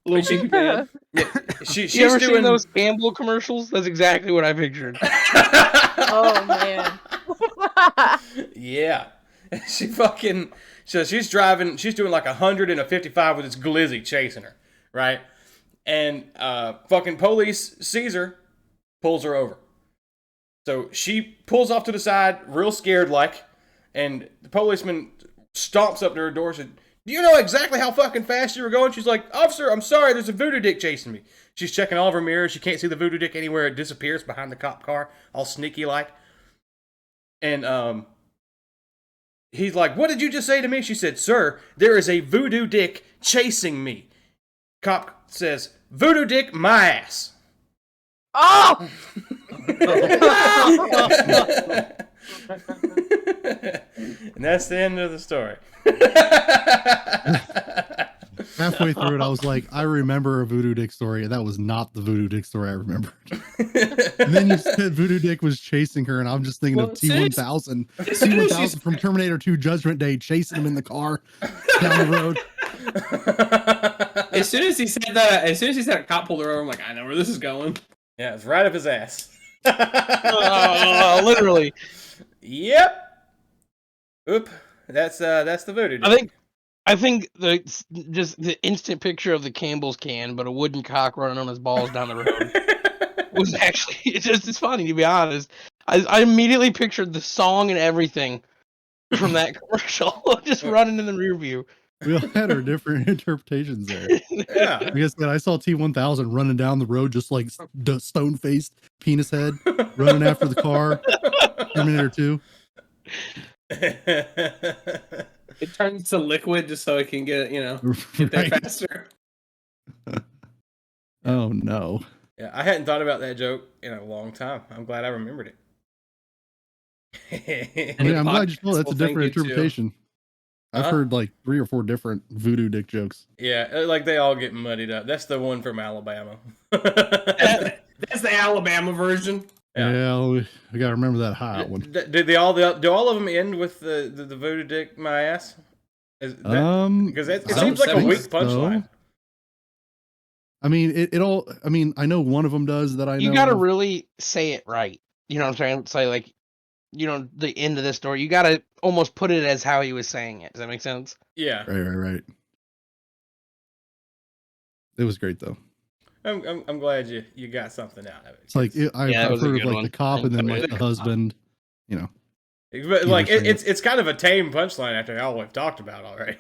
Speaker 3: Little Big Man.
Speaker 1: She's
Speaker 7: You ever
Speaker 1: doing
Speaker 7: seen those Campbell commercials? That's exactly what I pictured.
Speaker 2: Oh man.
Speaker 1: Yeah. She fucking, so she's driving, she's doing like 100 and a 55 with this glizzy chasing her, right? And fucking police sees her, pulls her over. So she pulls off to the side, real scared like, and the policeman stomps up to her door and said, do you know exactly how fucking fast you were going? She's like, officer, I'm sorry, there's a Voodoo Dick chasing me. She's checking all of her mirrors. She can't see the Voodoo Dick anywhere. It disappears behind the cop car, all sneaky like. And he's like, what did you just say to me? She said, sir, there is a Voodoo Dick chasing me. Cop says, Voodoo Dick, my ass.
Speaker 2: Oh!
Speaker 1: And that's the end of the story.
Speaker 5: Halfway through it, I was like, I remember a Voodoo Dick story, and that was not the Voodoo Dick story I remembered. And then you said Voodoo Dick was chasing her, and I'm just thinking of T-1000. T-1000 from Terminator 2 Judgment Day, chasing him in the car down the road.
Speaker 3: As soon as he said that, a cop pulled her over, I'm like, I know where this is going.
Speaker 1: Yeah, it's right up his ass.
Speaker 7: Literally.
Speaker 1: Yep. Oop. That's the Voodoo Dick.
Speaker 7: I think the instant picture of the Campbell's can, but a wooden cock running on his balls down the road was actually it's funny, to be honest. I immediately pictured the song and everything from that commercial just running in the rear view.
Speaker 5: We all had our different interpretations there.
Speaker 1: Yeah.
Speaker 5: I guess that I saw T-1000 running down the road just like stone-faced penis head running after the car. Terminator 2.
Speaker 3: It turns to liquid just so it can get there
Speaker 5: Right.
Speaker 3: faster.
Speaker 5: Oh no.
Speaker 1: Yeah, I hadn't thought about that joke in a long time. I'm glad I remembered it.
Speaker 5: I mean, I'm glad you told that's a
Speaker 3: Well, thank
Speaker 5: different
Speaker 3: you, too.
Speaker 5: interpretation. I've
Speaker 1: Huh?
Speaker 5: heard like 3 or 4 different Voodoo Dick jokes.
Speaker 1: Yeah, like they all get muddied up. That's the one from Alabama.
Speaker 3: That's the Alabama version.
Speaker 1: Yeah.
Speaker 5: I gotta remember that hot one.
Speaker 1: Do all of them end with the Voodoo Dick my ass? Because it
Speaker 5: I
Speaker 1: seems like a
Speaker 5: think
Speaker 1: weak
Speaker 5: so.
Speaker 1: punchline.
Speaker 5: I mean, it all. I mean, I know one of them does that. I know.
Speaker 7: You gotta
Speaker 5: of.
Speaker 7: really say it right. You know what I'm trying to say? Like, the end of this story. You gotta almost put it as how he was saying it. Does that make sense?
Speaker 1: Yeah.
Speaker 5: Right. It was great though.
Speaker 1: I'm glad you got something out of it.
Speaker 5: It's like
Speaker 7: it
Speaker 5: I've
Speaker 7: was a
Speaker 5: heard of
Speaker 7: good
Speaker 5: like
Speaker 7: one.
Speaker 5: the cop and then like the husband.
Speaker 1: But like
Speaker 5: Either
Speaker 1: it's kind of a tame punchline after all we've talked about already.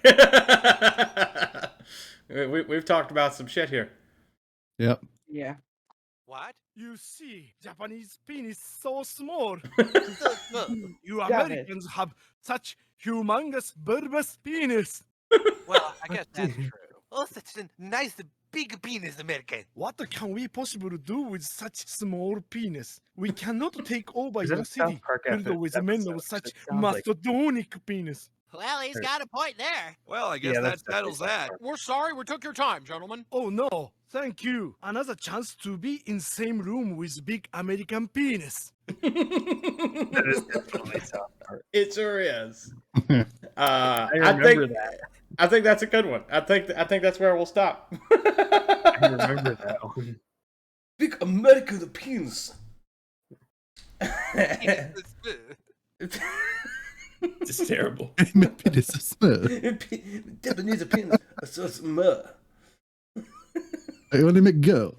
Speaker 1: We've talked about some shit here.
Speaker 5: Yep.
Speaker 4: Yeah.
Speaker 8: What? You see, Japanese penis so small. You
Speaker 4: Got it.
Speaker 8: Americans have such humongous bulbous penis.
Speaker 9: Well, I guess that's true. Oh, such a nice big penis, American.
Speaker 8: What can we possibly do with such small penis? We cannot take over
Speaker 6: Is that
Speaker 8: your
Speaker 6: a South
Speaker 8: city
Speaker 6: Park
Speaker 8: filled with men
Speaker 6: episode?
Speaker 8: of such
Speaker 6: It sounds like-
Speaker 8: mastodonic penis.
Speaker 9: Well, he's got a point there.
Speaker 10: Well, I guess
Speaker 6: Yeah,
Speaker 10: that
Speaker 6: that's
Speaker 10: settles
Speaker 6: definitely
Speaker 10: that.
Speaker 6: South
Speaker 9: We're sorry we took your time, gentlemen.
Speaker 8: Oh no, thank you. Another chance to be in same room with big American penis.
Speaker 6: That is definitely South Park.
Speaker 1: It sure is.
Speaker 6: I
Speaker 1: I
Speaker 6: remember
Speaker 1: think
Speaker 6: that.
Speaker 1: I think that's a good one. I think that's where we'll stop.
Speaker 6: I remember that one.
Speaker 1: Big American penis.
Speaker 3: It's terrible.
Speaker 1: Japanese penis. So small.
Speaker 5: I want to make go.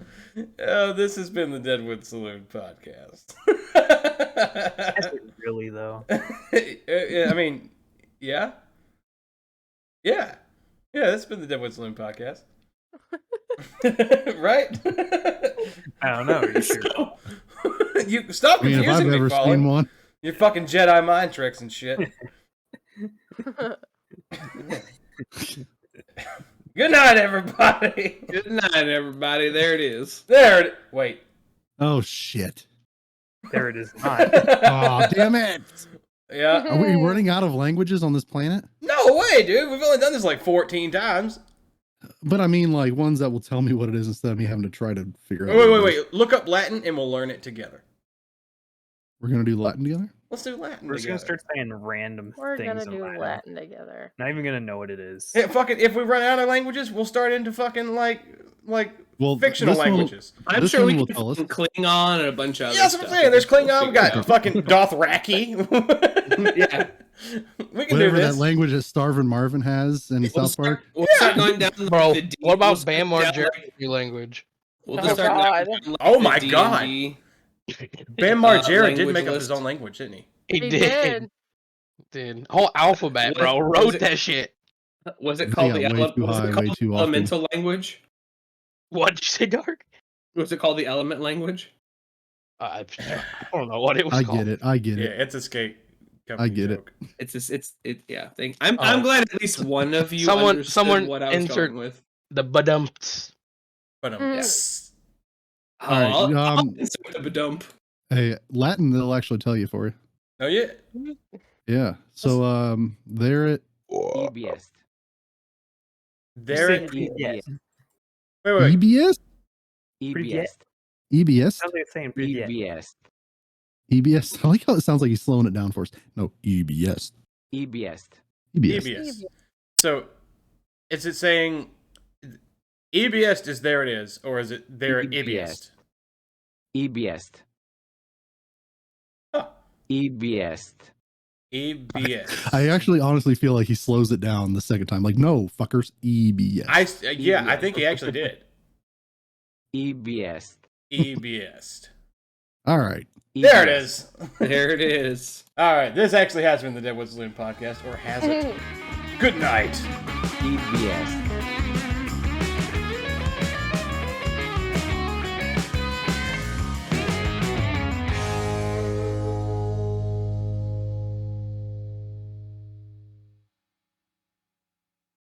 Speaker 1: Oh, this has been the Deadwood Saloon podcast.
Speaker 6: Is it really though?
Speaker 1: I mean, yeah. Yeah. Yeah, this has been the Deadwood Saloon podcast. Right?
Speaker 6: I don't know. Are you sure?
Speaker 1: You stop
Speaker 5: I mean, if I've
Speaker 1: confusing me,
Speaker 5: ever
Speaker 1: Colin.
Speaker 5: seen one.
Speaker 1: Your fucking Jedi mind tricks and shit. Good night, everybody.
Speaker 3: Good night, everybody. There it is.
Speaker 1: Wait.
Speaker 5: Oh shit.
Speaker 6: There it is not.
Speaker 5: Oh damn it.
Speaker 1: Yeah.
Speaker 5: Are we running out of languages on this planet?
Speaker 1: No way, dude. We've only done this like 14 times.
Speaker 5: But I mean, like ones that will tell me what it is instead of me having to try to figure out.
Speaker 1: Wait. Look up Latin and we'll learn it together.
Speaker 5: We're gonna do Latin together.
Speaker 1: Let's do Latin
Speaker 6: We're just gonna
Speaker 1: together.
Speaker 6: start saying random
Speaker 2: We're
Speaker 6: things.
Speaker 2: gonna
Speaker 6: in
Speaker 2: do Latin together.
Speaker 6: Not even gonna know what it is.
Speaker 1: Hey, if we run out of languages, we'll start into fucking like
Speaker 5: Well,
Speaker 1: fictional
Speaker 5: this one will-
Speaker 1: languages.
Speaker 3: I'm
Speaker 5: This
Speaker 3: sure
Speaker 5: one
Speaker 3: we
Speaker 5: will
Speaker 3: can
Speaker 5: tell us.
Speaker 3: Klingon and a bunch of other
Speaker 1: Yeah, that's what I'm
Speaker 3: stuff.
Speaker 1: saying. There's Klingon. We
Speaker 3: We'll
Speaker 1: got
Speaker 3: figure it
Speaker 1: fucking Dothraki.
Speaker 3: Yeah.
Speaker 1: We can do
Speaker 5: Whatever that
Speaker 1: this.
Speaker 5: language that Starvin Marvin has in
Speaker 3: We'll
Speaker 5: South
Speaker 3: start,
Speaker 5: Park.
Speaker 3: we'll start going down the,
Speaker 7: Bro,
Speaker 3: the D-
Speaker 7: what about
Speaker 3: we'll start
Speaker 7: Bam
Speaker 3: down,
Speaker 7: Margera's language?
Speaker 3: We'll
Speaker 2: Oh,
Speaker 3: just start
Speaker 2: God.
Speaker 3: down, like,
Speaker 1: Oh
Speaker 3: the
Speaker 1: my God.
Speaker 3: D&D.
Speaker 1: Ben Margera did
Speaker 3: language
Speaker 1: make up
Speaker 3: list.
Speaker 1: his own language, didn't he?
Speaker 7: He
Speaker 2: He
Speaker 7: did. Did whole alphabet,
Speaker 3: What-
Speaker 7: bro.
Speaker 3: what
Speaker 7: Wrote
Speaker 3: was it-
Speaker 7: that shit.
Speaker 3: Was it
Speaker 5: They
Speaker 3: called
Speaker 5: got
Speaker 3: the
Speaker 5: way
Speaker 3: ele-
Speaker 5: too
Speaker 3: was
Speaker 5: high,
Speaker 3: it
Speaker 5: way
Speaker 3: called
Speaker 5: too often.
Speaker 3: elemental language?
Speaker 7: What'd you say, Dark?
Speaker 3: Was it called the element language?
Speaker 7: I don't know what it was
Speaker 5: I
Speaker 7: called.
Speaker 5: get it. I get
Speaker 1: Yeah,
Speaker 5: it.
Speaker 1: it's a skate company
Speaker 5: I get it.
Speaker 1: joke.
Speaker 3: It's just, yeah. I'm glad at least one of you
Speaker 7: Someone-
Speaker 3: understood
Speaker 7: someone
Speaker 3: what I was
Speaker 7: insert-
Speaker 3: going with.
Speaker 7: The badumps.
Speaker 1: But
Speaker 2: Mm.
Speaker 3: Oh,
Speaker 5: All right,
Speaker 3: I'll
Speaker 5: um,
Speaker 3: insert the badump.
Speaker 5: Hey, Latin, they'll actually tell you for you.
Speaker 1: Oh yeah.
Speaker 5: Yeah. So they're at
Speaker 10: EBS.
Speaker 1: There
Speaker 6: Say
Speaker 1: it.
Speaker 6: Privyet.
Speaker 1: Wait.
Speaker 5: EBS?
Speaker 10: EBS.
Speaker 5: EBS?
Speaker 6: Sounds like saying Privyet.
Speaker 10: EBS.
Speaker 5: EBS. I like how it sounds like he's slowing it down for us. No, EBS.
Speaker 10: EBS.
Speaker 5: EBS.
Speaker 1: EBS. So, is it saying EBS is there it is, or is it there at
Speaker 10: EBS.
Speaker 1: EBS?
Speaker 10: EBS.
Speaker 1: Huh.
Speaker 10: EBS.
Speaker 1: EBS.
Speaker 5: I actually honestly feel like he slows it down the second time. Like, no, fuckers, EBS.
Speaker 1: I think he actually did.
Speaker 10: EBS.
Speaker 1: EBS.
Speaker 5: All right.
Speaker 1: There it is.
Speaker 3: There it is.
Speaker 1: All right, this actually has been the Deadwood Saloon podcast, or has it? Good night.
Speaker 10: EBS.